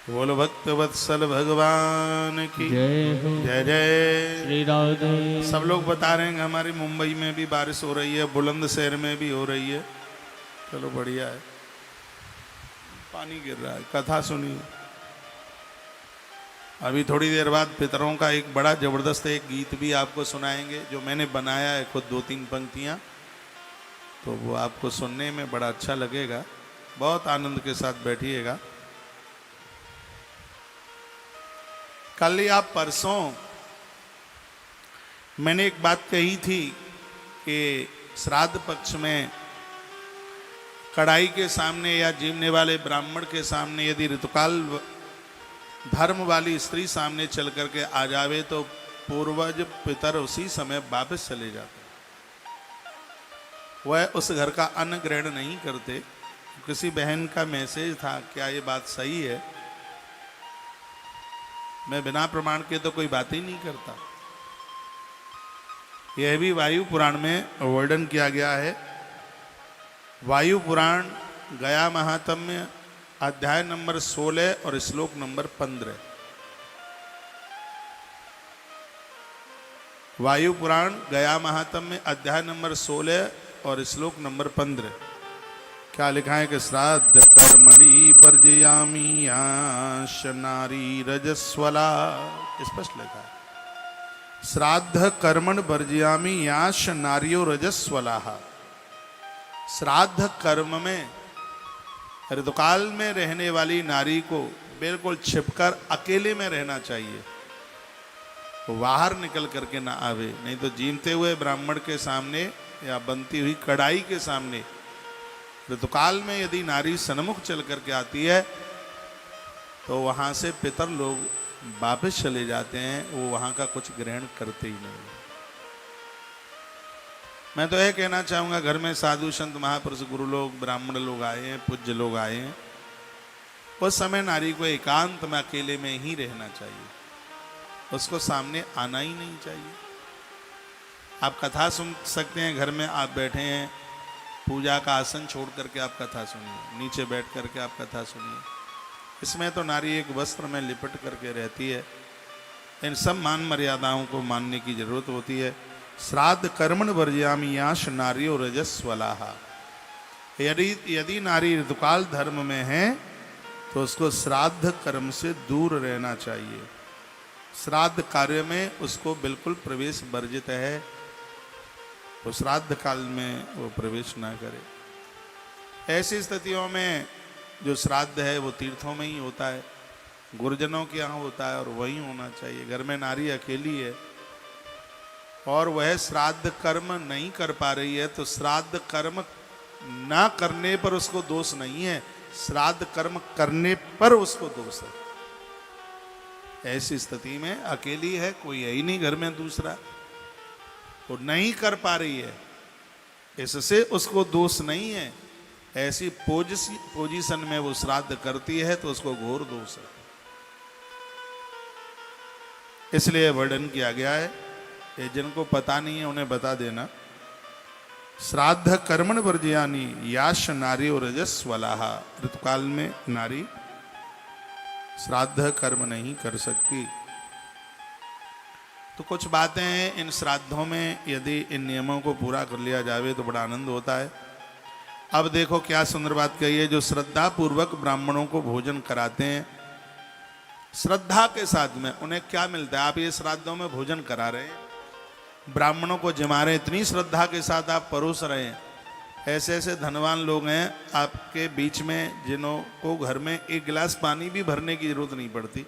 बोलो भक्त वत्सल भगवान की जय हो। जय जय। श्री राम। सब लोग बता रहे हैं कि हमारी मुंबई में भी बारिश हो रही है, बुलंदशहर में भी हो रही है, चलो बढ़िया है, पानी गिर रहा है। कथा सुनिए, अभी थोड़ी देर बाद पितरों का एक बड़ा जबरदस्त एक गीत भी आपको सुनाएंगे, जो मैंने बनाया है खुद, 2-3 पंक्तियां, तो वो आपको सुनने में बड़ा अच्छा लगेगा। बहुत आनंद के साथ बैठिएगा। कल या परसों मैंने एक बात कही थी कि श्राद्ध पक्ष में कड़ाई के सामने या जीवने वाले ब्राह्मण के सामने यदि ऋतुकाल धर्म वाली स्त्री सामने चल करके आ जावे तो पूर्वज पितर उसी समय वापस चले जाते, वह उस घर का अन्न ग्रहण नहीं करते। किसी बहन का मैसेज था, क्या ये बात सही है? मैं बिना प्रमाण के तो कोई बात ही नहीं करता। यह भी वायु पुराण में वर्णन किया गया है। वायु पुराण गया महात्म्य अध्याय नंबर 16 और श्लोक नंबर 15। वायु पुराण गया महात्म्य अध्याय नंबर 16 और श्लोक नंबर 15 क्या लिखा है कि श्राद्ध कर्मणि वर्जयामि याश नारी रजस्वला, स्पष्ट लिखा है। श्राद्ध कर्मण वर्जयामि याश नारियो रजस्वला। श्राद्ध कर्म में ऋतुकाल में रहने वाली नारी को बिल्कुल छिपकर अकेले में रहना चाहिए, बाहर निकल करके ना आवे, नहीं तो जीमते हुए ब्राह्मण के सामने या बनती हुई कढ़ाई के सामने ऋतुकाल में यदि नारी सन्मुख चल करके आती है तो वहाँ से पितर लोग वापस चले जाते हैं, वो वहाँ का कुछ ग्रहण करते ही नहीं। मैं तो यह कहना चाहूँगा, घर में साधु संत महापुरुष गुरु लोग ब्राह्मण लोग आए हैं, पूज्य लोग आए हैं, उस समय नारी को एकांत में अकेले में ही रहना चाहिए, उसको सामने आना ही नहीं चाहिए। आप कथा सुन सकते हैं, घर में आप बैठे हैं, पूजा का आसन छोड़ करके आप कथा सुनिए, नीचे बैठ करके आप कथा सुनिए। इसमें तो नारी एक वस्त्र में लिपट करके रहती है। इन सब मान मर्यादाओं को मानने की जरूरत होती है। श्राद्ध कर्मण वर्जयामि याश नारियो रजस्वलाः। यदि नारी ऋतुकाल धर्म में है तो उसको श्राद्ध कर्म से दूर रहना चाहिए। श्राद्ध कार्य में उसको बिल्कुल प्रवेश वर्जित है, तो श्राद्ध काल में वो प्रवेश ना करे। ऐसी स्थितियों में जो श्राद्ध है वो तीर्थों में ही होता है, गुरुजनों के यहाँ होता है, और वही होना चाहिए। घर में नारी अकेली है और वह श्राद्ध कर्म नहीं कर पा रही है तो श्राद्ध कर्म ना करने पर उसको दोष नहीं है, श्राद्ध कर्म करने पर उसको दोष है। ऐसी स्थिति में अकेली है, कोई है ही नहीं घर में दूसरा, वो नहीं कर पा रही है, इससे उसको दोष नहीं है। ऐसी पोजीशन में वो श्राद्ध करती है तो उसको घोर दोष है। इसलिए वर्णन किया गया है, ये जिनको पता नहीं है उन्हें बता देना। श्राद्ध कर्मण वर्जयानी याश नारी और रजस्वलाह। ऋतुकाल में नारी श्राद्ध कर्म नहीं कर सकती। तो कुछ बातें हैं इन श्राद्धों में, यदि इन नियमों को पूरा कर लिया जावे तो बड़ा आनंद होता है। अब देखो क्या सुंदर बात कही है। जो श्रद्धा पूर्वक ब्राह्मणों को भोजन कराते हैं, श्रद्धा के साथ में उन्हें क्या मिलता है? आप ये श्राद्धों में भोजन करा रहे हैं, ब्राह्मणों को जिमा रहे हैं, इतनी श्रद्धा के साथ आप परोस रहे हैं। ऐसे ऐसे धनवान लोग हैं आपके बीच में जिन्हों को घर में एक गिलास पानी भी भरने की जरूरत नहीं पड़ती,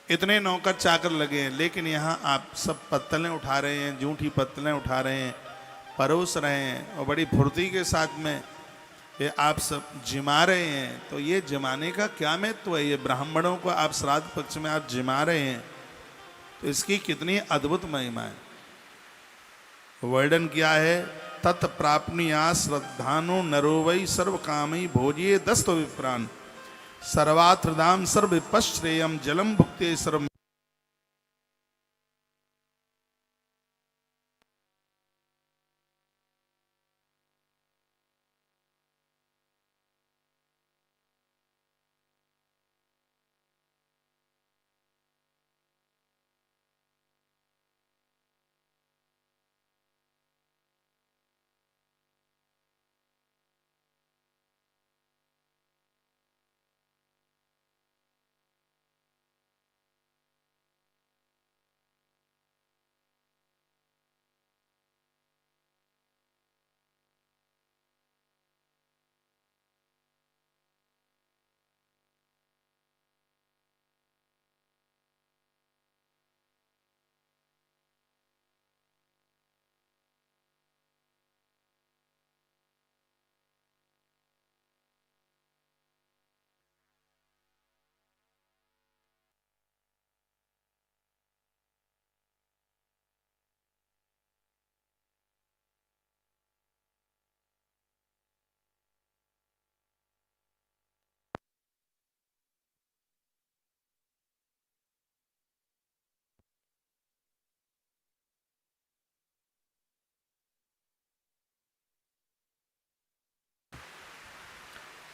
इतने नौकर चाकर लगे हैं, लेकिन यहाँ आप सब पत्तलें उठा रहे हैं, जूठी पत्तलें उठा रहे हैं, परोस रहे हैं और बड़ी फुर्ती के साथ में ये आप सब जिमा रहे हैं। तो ये जिमाने का क्या महत्व है? ये ब्राह्मणों को आप श्राद्ध पक्ष में आप जिमा रहे हैं, तो इसकी कितनी अद्भुत महिमा है। वर्णन किया है, तत्प्राप्नुया श्रद्धानो नरो वै सर्व कामी भोजिए दस्तो विप्रान सर्वात्रदाम सर्व विपश्रेयम जलम भुक्ते सर्व।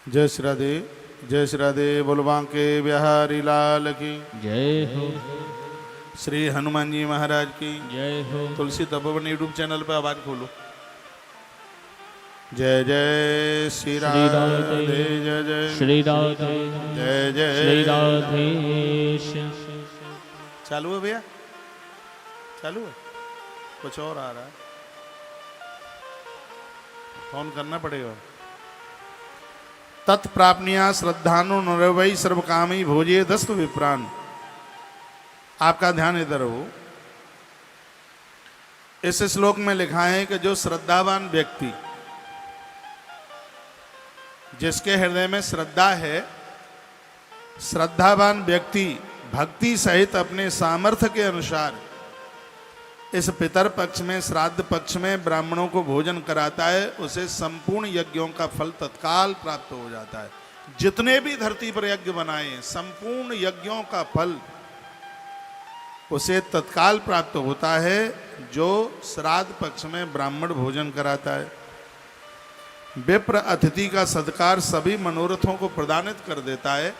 जय श्री राधे, जय श्री राधे। बोलवा के बिहारी लाल की जय हो। श्री हनुमान जी महाराज की जय हो। तुलसी तपोवन यूट्यूब चैनल पर आवाज खोलो। जय जय श्री राधे, जय जय श्री राधे, जय जय श्री राधेश। चालू है भैया? चालू है? कुछ और आ रहा है, फोन करना पड़ेगा। तत्प्राप्निया श्रद्धानु नरवै सर्व कामी भोजे दस्तु विप्रान। आपका ध्यान इधर हो। इस श्लोक में लिखा है कि जो श्रद्धावान व्यक्ति, जिसके हृदय में श्रद्धा है, श्रद्धावान व्यक्ति भक्ति सहित अपने सामर्थ्य के अनुसार इस पितर पक्ष में, श्राद्ध पक्ष में ब्राह्मणों को भोजन कराता है, उसे संपूर्ण यज्ञों का फल तत्काल प्राप्त हो जाता है। जितने भी धरती पर यज्ञ बनाए, संपूर्ण यज्ञों का फल उसे तत्काल प्राप्त होता है जो श्राद्ध पक्ष में ब्राह्मण भोजन कराता है। विप्र अतिथि का सत्कार सभी मनोरथों को प्रदानित कर देता है।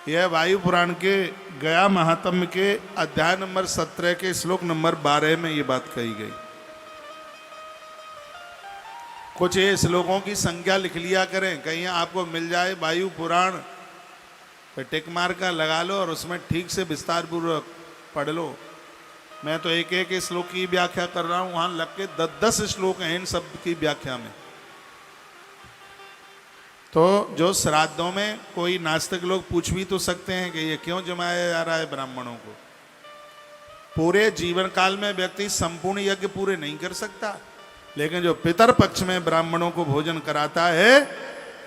यह वायु पुराण के गया महात्म्य के अध्याय नंबर 17 के श्लोक नंबर 12 में ये बात कही गई। कुछ ये श्लोकों की संख्या लिख लिया करें, कहीं आपको मिल जाए वायु पुराण, तो टिक मार का लगा लो और उसमें ठीक से विस्तार पूर्वक पढ़ लो। मैं तो एक एक श्लोक की व्याख्या कर रहा हूं, वहां लग के 10-10 श्लोक हैं इन सब की व्याख्या में। तो जो श्राद्धों में कोई नास्तिक लोग पूछ भी तो सकते हैं कि ये क्यों जमाया जा रहा है ब्राह्मणों को। पूरे जीवन काल में व्यक्ति संपूर्ण यज्ञ पूरे नहीं कर सकता, लेकिन जो पितर पक्ष में ब्राह्मणों को भोजन कराता है,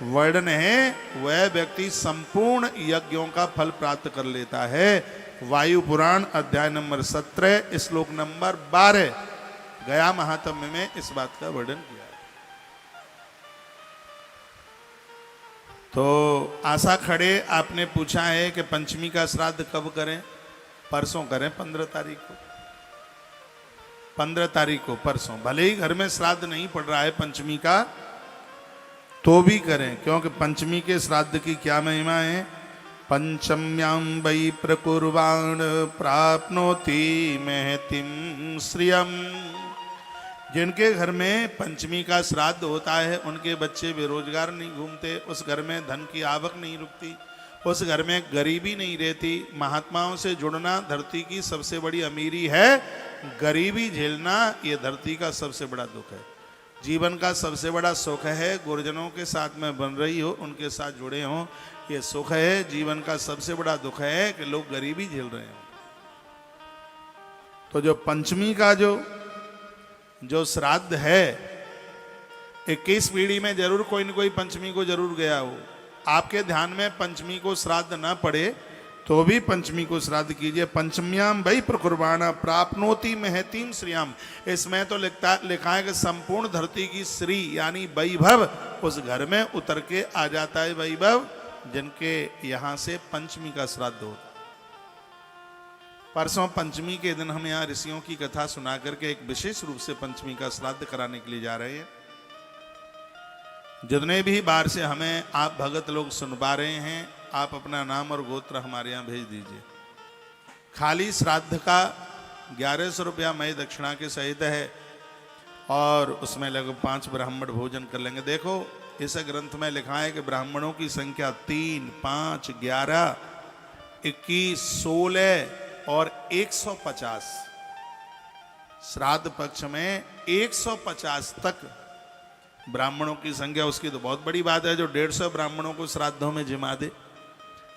वर्णन है, वह व्यक्ति संपूर्ण यज्ञों का फल प्राप्त कर लेता है। वायु पुराण अध्याय नंबर 17 श्लोक नंबर 12 गया महात्म्य में इस बात का वर्णन किया। तो आशा खड़े आपने पूछा है कि पंचमी का श्राद्ध कब करें? परसों करें, 15 तारीख को। 15 तारीख को परसों, भले ही घर में श्राद्ध नहीं पड़ रहा है पंचमी का, तो भी करें, क्योंकि पंचमी के श्राद्ध की क्या महिमा है। पंचम्यां वै प्रकुर्वाण प्राप्नोति महतिम श्रियम। जिनके घर में पंचमी का श्राद्ध होता है उनके बच्चे बेरोजगार नहीं घूमते, उस घर में धन की आवक नहीं रुकती, उस घर में गरीबी नहीं रहती। महात्माओं से जुड़ना धरती की सबसे बड़ी अमीरी है, गरीबी झेलना ये धरती का सबसे बड़ा दुख है। जीवन का सबसे बड़ा सुख है गुरुजनों के साथ में बन रही हो, उनके साथ जुड़े हों, ये सुख है। जीवन का सबसे बड़ा दुख है कि लोग गरीबी झेल रहे हो। तो जो पंचमी का जो श्राद्ध है, 21 पीढ़ी में जरूर कोई न कोई पंचमी को जरूर गया हो। आपके ध्यान में पंचमी को श्राद्ध न पड़े तो भी पंचमी को श्राद्ध कीजिए। पंचम्याम वै प्रकुर्वाण प्राप्नोति महतीम श्रियम। इसमें तो लिखा है कि संपूर्ण धरती की श्री यानी वैभव उस घर में उतर के आ जाता है। वैभव जिनके यहाँ से पंचमी का श्राद्ध होता। परसों पंचमी के दिन हम यहाँ ऋषियों की कथा सुना करके एक विशेष रूप से पंचमी का श्राद्ध कराने के लिए जा रहे हैं। जितने भी बार से हमें आप भगत लोग सुन पा रहे हैं, आप अपना नाम और गोत्र हमारे यहाँ भेज दीजिए। खाली श्राद्ध का 1100 रुपया मई दक्षिणा के सहित है और उसमें लगभग 5 ब्राह्मण भोजन कर लेंगे। देखो इस ग्रंथ में लिखा है कि ब्राह्मणों की संख्या 3, 5, 11, 21, 16 और 150। श्राद्ध पक्ष में 150 तक ब्राह्मणों की संख्या, उसकी तो बहुत बड़ी बात है। जो 150 ब्राह्मणों को श्राद्धों में जिमा दे।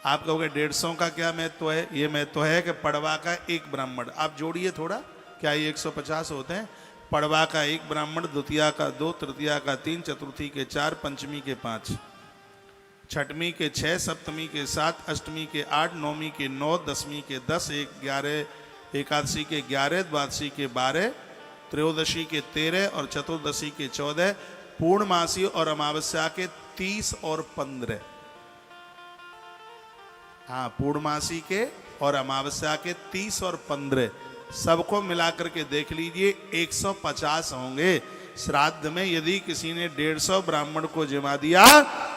आप कहोगे 150 का क्या महत्व है? ये महत्व है कि पड़वा का एक ब्राह्मण, आप जोड़िए थोड़ा, क्या ये 150 होते हैं? पड़वा का एक ब्राह्मण, द्वितीया का 2, तृतीया का 3, चतुर्थी के 4, पंचमी के 5, छठवीं के 6, सप्तमी के 7, अष्टमी के 8, नौवीं के 9, दसवीं के 10, 11, एकादशी के 11, द्वादशी के 12, त्रयोदशी के 13 और चतुर्दशी के 14, पूर्णमासी और अमावस्या के 30 और 15। हाँ, पूर्णमासी के और अमावस्या के 30 और 15 सबको मिलाकर के देख लीजिए 150 होंगे। श्राद्ध में यदि किसी ने 150 ब्राह्मण को जिमा दिया,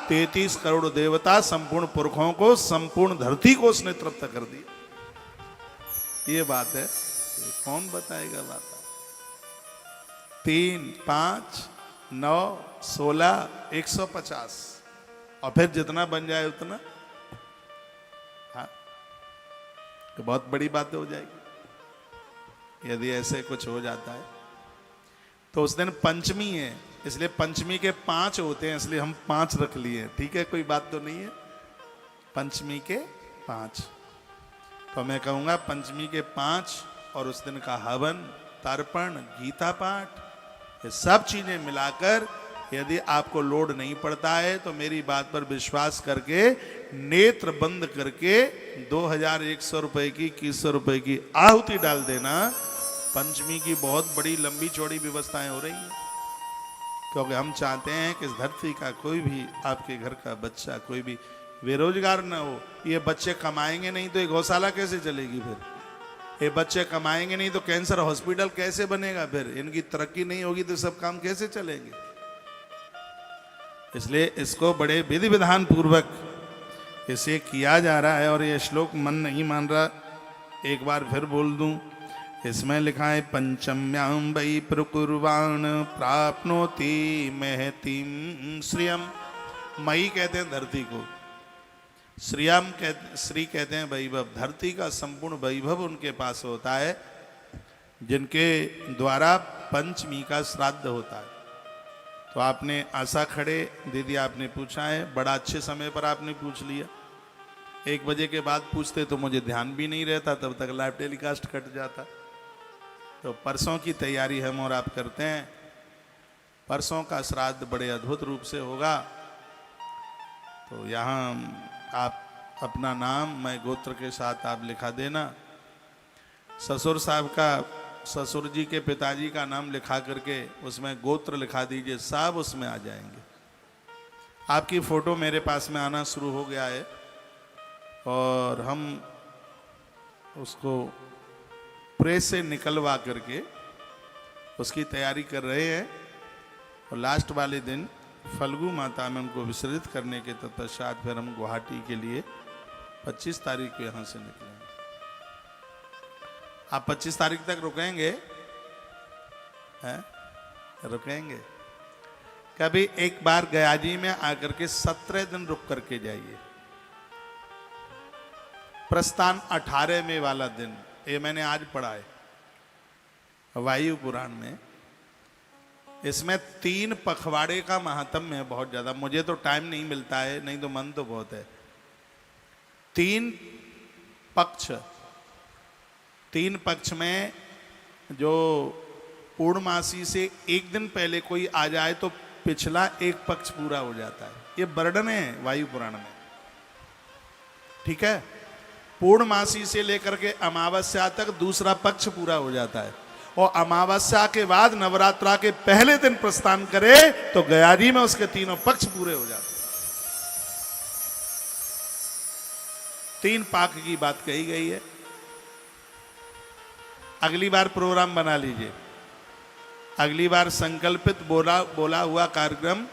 33 करोड़ देवता, संपूर्ण पुरखों को, संपूर्ण धरती को उसने तृप्त कर दिया। ये बात है, ये कौन बताएगा बात? 3, 5, 9, 16, 150 और फिर जितना बन जाए उतना। हाँ, तो बहुत बड़ी बात हो जाएगी यदि ऐसे कुछ हो जाता है। तो उस दिन पंचमी है, इसलिए पंचमी के 5 होते हैं, इसलिए हम 5 रख लिए। ठीक है, कोई बात तो नहीं है। पंचमी के 5 तो मैं कहूँगा पंचमी के 5 और उस दिन का हवन, तर्पण, गीता पाठ, ये सब चीजें मिलाकर यदि आपको लोड नहीं पड़ता है तो मेरी बात पर विश्वास करके नेत्र बंद करके 2100 रुपए की, 2100 रुपए की आहुति डाल देना। पंचमी की बहुत बड़ी लंबी चौड़ी व्यवस्थाएं हो रही हैं, क्योंकि हम चाहते हैं कि इस धरती का कोई भी, आपके घर का बच्चा कोई भी बेरोजगार ना हो। ये बच्चे कमाएंगे नहीं तो ये गौशाला कैसे चलेगी? फिर ये बच्चे कमाएंगे नहीं तो कैंसर हॉस्पिटल कैसे बनेगा? फिर इनकी तरक्की नहीं होगी तो सब काम कैसे चलेंगे? इसलिए इसको बड़े विधि विधान पूर्वक इसे किया जा रहा है। और ये श्लोक मन नहीं मान रहा, एक बार फिर बोल दूं। इसमें लिखा है पंचम्यां वै प्रकुर्वाण प्राप्नोति महतीम श्रियम। मई कहते हैं धरती को, श्रियम श्री कहते हैं वैभव। धरती का संपूर्ण वैभव उनके पास होता है जिनके द्वारा पंचमी का श्राद्ध होता है। तो आपने आशा खड़े दीदी आपने पूछा है, बड़ा अच्छे समय पर आपने पूछ लिया। 1 बजे के बाद पूछते तो मुझे ध्यान भी नहीं रहता, तब तक लाइव टेलीकास्ट कट जाता। तो परसों की तैयारी हम और आप करते हैं। परसों का श्राद्ध बड़े अद्भुत रूप से होगा। तो यहाँ आप अपना नाम, मैं गोत्र के साथ आप लिखा देना। ससुर साहब का, ससुर जी के पिताजी का नाम लिखा करके उसमें गोत्र लिखा दीजिए, सब उसमें आ जाएंगे। आपकी फ़ोटो मेरे पास में आना शुरू हो गया है और हम उसको प्रेस से निकलवा करके उसकी तैयारी कर रहे हैं और लास्ट वाले दिन फल्गु माता में उनको विसर्जित करने के तत्पश्चात फिर हम गुवाहाटी के लिए 25 तारीख को यहाँ से निकलेंगे। आप 25 तारीख तक रुकेंगे? हैं? रुकेंगे? कभी एक बार गयाजी में आकर के 17 दिन रुक करके जाइए। प्रस्थान 18वें वाला दिन, ये मैंने आज पढ़ा है वायु पुराण में। इसमें 3 पखवाड़े का महात्म्य है बहुत ज्यादा। मुझे तो टाइम नहीं मिलता है, नहीं तो मन तो बहुत है। 3 पक्ष, 3 पक्ष में जो पूर्णमासी से एक दिन पहले कोई आ जाए तो पिछला एक पक्ष पूरा हो जाता है। ये वर्णन है वायु पुराण में, ठीक है। पूर्णमासी से लेकर के अमावस्या तक दूसरा पक्ष पूरा हो जाता है और अमावस्या के बाद नवरात्रा के पहले दिन प्रस्थान करे तो गयाजी में उसके 3 पक्ष पूरे हो जाते हैं। 3 पाक की बात कही गई है। अगली बार प्रोग्राम बना लीजिए। अगली बार संकल्पित बोला हुआ कार्यक्रम,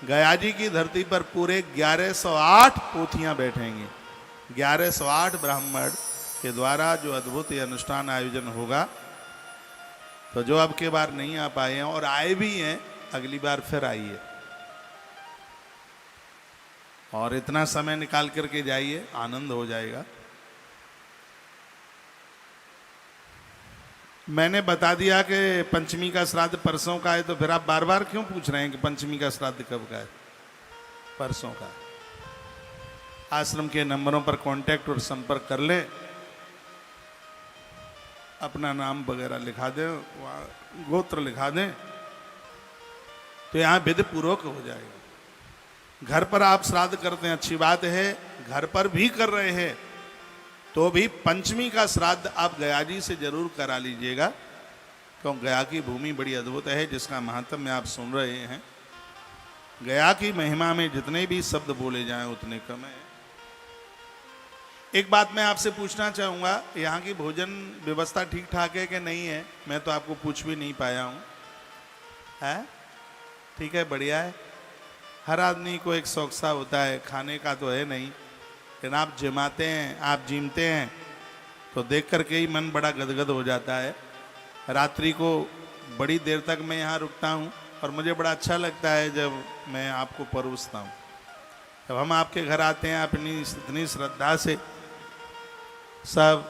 गयाजी की धरती पर पूरे 1108 पोथियां बैठेंगी। 1108 ब्राह्मण के द्वारा जो अद्भुत ये अनुष्ठान आयोजन होगा। तो जो अब के बार नहीं आ पाए हैं और आए भी हैं, अगली बार फिर आइए और इतना समय निकाल करके जाइए, आनंद हो जाएगा। मैंने बता दिया कि पंचमी का श्राद्ध परसों का है, तो फिर आप बार बार क्यों पूछ रहे हैं कि पंचमी का श्राद्ध कब का है? परसों का। आश्रम के नंबरों पर कांटेक्ट और संपर्क कर लें, अपना नाम वगैरह लिखा दें, गोत्र लिखा दें, तो यहाँ विधि पूर्वक हो जाएगा। घर पर आप श्राद्ध करते हैं, अच्छी बात है, घर पर भी कर रहे हैं तो भी पंचमी का श्राद्ध आप गयाजी से जरूर करा लीजिएगा, क्यों गया की भूमि बड़ी अद्भुत है जिसका महात्म्य आप सुन रहे हैं। गया की महिमा में जितने भी शब्द बोले जाएं उतने कम है। एक बात मैं आपसे पूछना चाहूँगा, यहाँ की भोजन व्यवस्था ठीक ठाक है कि नहीं है? मैं तो आपको पूछ भी नहीं पाया हूँ। है? ठीक है, बढ़िया है। हर आदमी को एक शौक सा होता है, खाने का तो है नहीं, लेकिन आप जिमाते हैं, आप जीमते हैं तो देख करके ही मन बड़ा गदगद हो जाता है। रात्रि को बड़ी देर तक मैं यहाँ रुकता हूँ और मुझे बड़ा अच्छा लगता है जब मैं आपको परोसता हूँ। जब हम आपके घर आते हैं, अपनी इतनी श्रद्धा से सब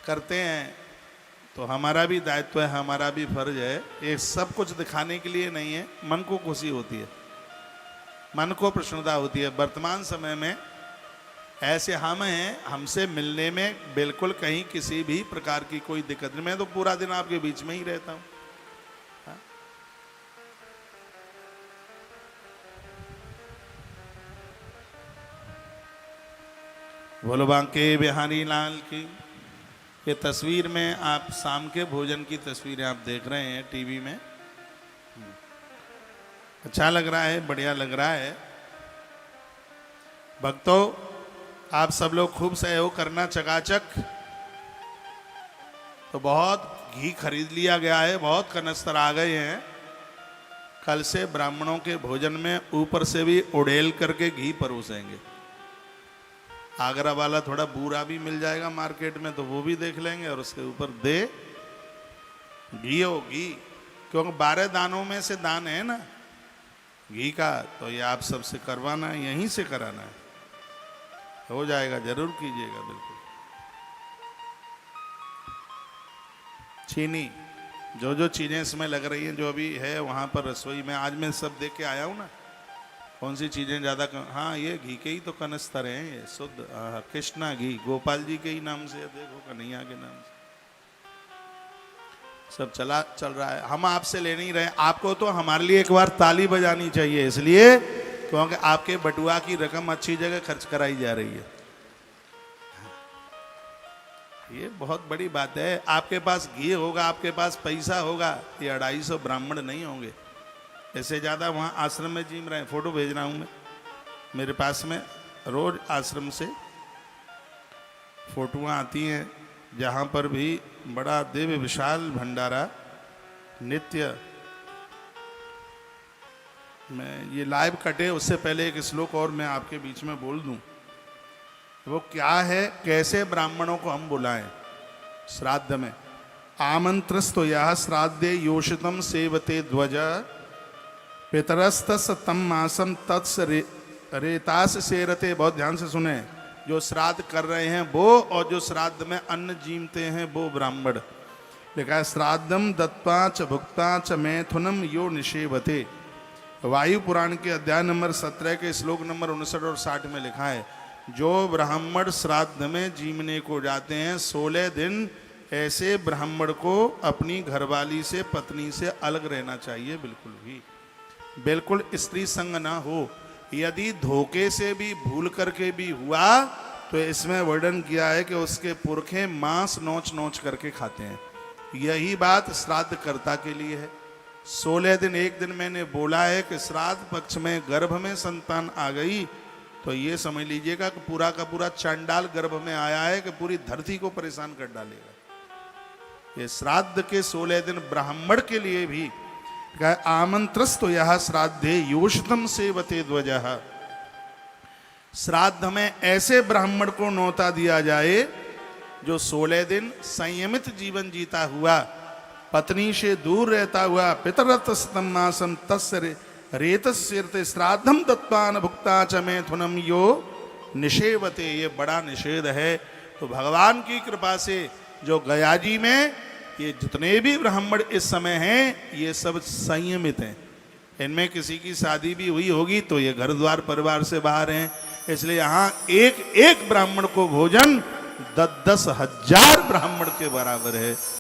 करते हैं, तो हमारा भी दायित्व है, हमारा भी फर्ज है। ये सब कुछ दिखाने के लिए नहीं है, मन को खुशी होती है, मन को प्रसन्नता होती है। वर्तमान समय में ऐसे हम हैं, हमसे मिलने में बिल्कुल कहीं किसी भी प्रकार की कोई दिक्कत नहीं। मैं तो पूरा दिन आपके बीच में ही रहता हूँ। बोलो बांके बिहारी लाल की। ये तस्वीर में आप शाम के भोजन की तस्वीरें आप देख रहे हैं टीवी में। अच्छा लग रहा है, बढ़िया लग रहा है। भक्तों, आप सब लोग खूब सहयोग करना चकाचक। तो बहुत घी खरीद लिया गया है, बहुत कनस्तर आ गए हैं। कल से ब्राह्मणों के भोजन में ऊपर से भी उड़ेल करके घी परोसेंगे। आगरा वाला थोड़ा बूरा भी मिल जाएगा मार्केट में, तो वो भी देख लेंगे और उसके ऊपर दे घी हो घी, क्योंकि 12 दानों में से दान है ना घी का। तो ये आप सबसे करवाना है, यहीं से कराना है, हो जाएगा, जरूर कीजिएगा। बिल्कुल। चीनी, जो जो चीजें इसमें लग रही हैं, जो अभी है वहां पर रसोई में, आज मैं सब देख के आया हूं ना, कौन सी चीजें ज्यादा हाँ, ये घी के ही तो कनस्तर हैं, ये शुद्ध कृष्णा घी, गोपाल जी के ही नाम से, देखो कन्हैया के नाम से सब चल रहा है। हम आपसे ले नहीं रहे, आपको तो हमारे लिए एक बार ताली बजानी चाहिए, इसलिए क्योंकि आपके बटुआ की रकम अच्छी जगह खर्च कराई जा रही है। ये बहुत बड़ी बात है। आपके पास घी होगा, आपके पास पैसा होगा, ये 250 ब्राह्मण नहीं होंगे। इससे ज़्यादा वहाँ आश्रम में जीम रहे हैं। फोटो भेज रहा हूँ मैं, मेरे पास में रोज आश्रम से फोटोआँ आती हैं, जहाँ पर भी बड़ा दिव्य विशाल भंडारा नित्य। मैं ये लाइव कटे उससे पहले एक श्लोक और मैं आपके बीच में बोल दूं। वो क्या है, कैसे ब्राह्मणों को हम बुलाएं श्राद्ध में। आमंत्रस्तो यह श्राद्धे योषितम सेवते ध्वज पितरस्तस तम मासम तत्स रेतास सेरते। बहुत ध्यान से सुने, जो श्राद्ध कर रहे हैं वो और जो श्राद्ध में अन्न जीमते हैं वो ब्राह्मण। लिखा है श्राद्धम दत्वा च भुक्ता च मैथुनम यो निषेवते। वायु पुराण के अध्याय नंबर 17 के श्लोक नंबर 59 और 60 में लिखा है, जो ब्राह्मण श्राद्ध में जीमने को जाते हैं 16 दिन ऐसे ब्राह्मण को अपनी घरवाली से, पत्नी से अलग रहना चाहिए। बिल्कुल भी, बिल्कुल स्त्री संग ना हो। यदि धोखे से भी, भूल करके भी हुआ तो इसमें वर्णन किया है कि उसके पुरखे मांस नोच नोच करके खाते हैं। यही बात श्राद्ध कर्ता के लिए है। 16 दिन, एक दिन मैंने बोला है कि श्राद्ध पक्ष में गर्भ में संतान आ गई तो ये समझ लीजिएगा कि पूरा का पूरा चांडाल गर्भ में आया है कि पूरी धरती को परेशान कर डालेगा। ये श्राद्ध के 16 दिन ब्राह्मण के लिए भी आमंत्रस्तो यह श्राद्धे योषितम सेवते ध्वजः। श्राद्ध में ऐसे ब्राह्मण को न्योता दिया जाए जो 16 दिन संयमित जीवन जीता हुआ, पत्नी से दूर रहता हुआ, पितरतस्तम मासम तस्य रेतस्यर्ते श्राद्धम दत्वान भुक्ता च मैथुनम यो निषेवते। ये बड़ा निषेध है। तो भगवान की कृपा से जो गया जी में ये जितने भी ब्राह्मण इस समय हैं ये सब संयमित हैं। इनमें किसी की शादी भी हुई होगी तो ये घर द्वार परिवार से बाहर हैं। इसलिए यहाँ एक एक ब्राह्मण को भोजन 10-10 हजार ब्राह्मण के बराबर है।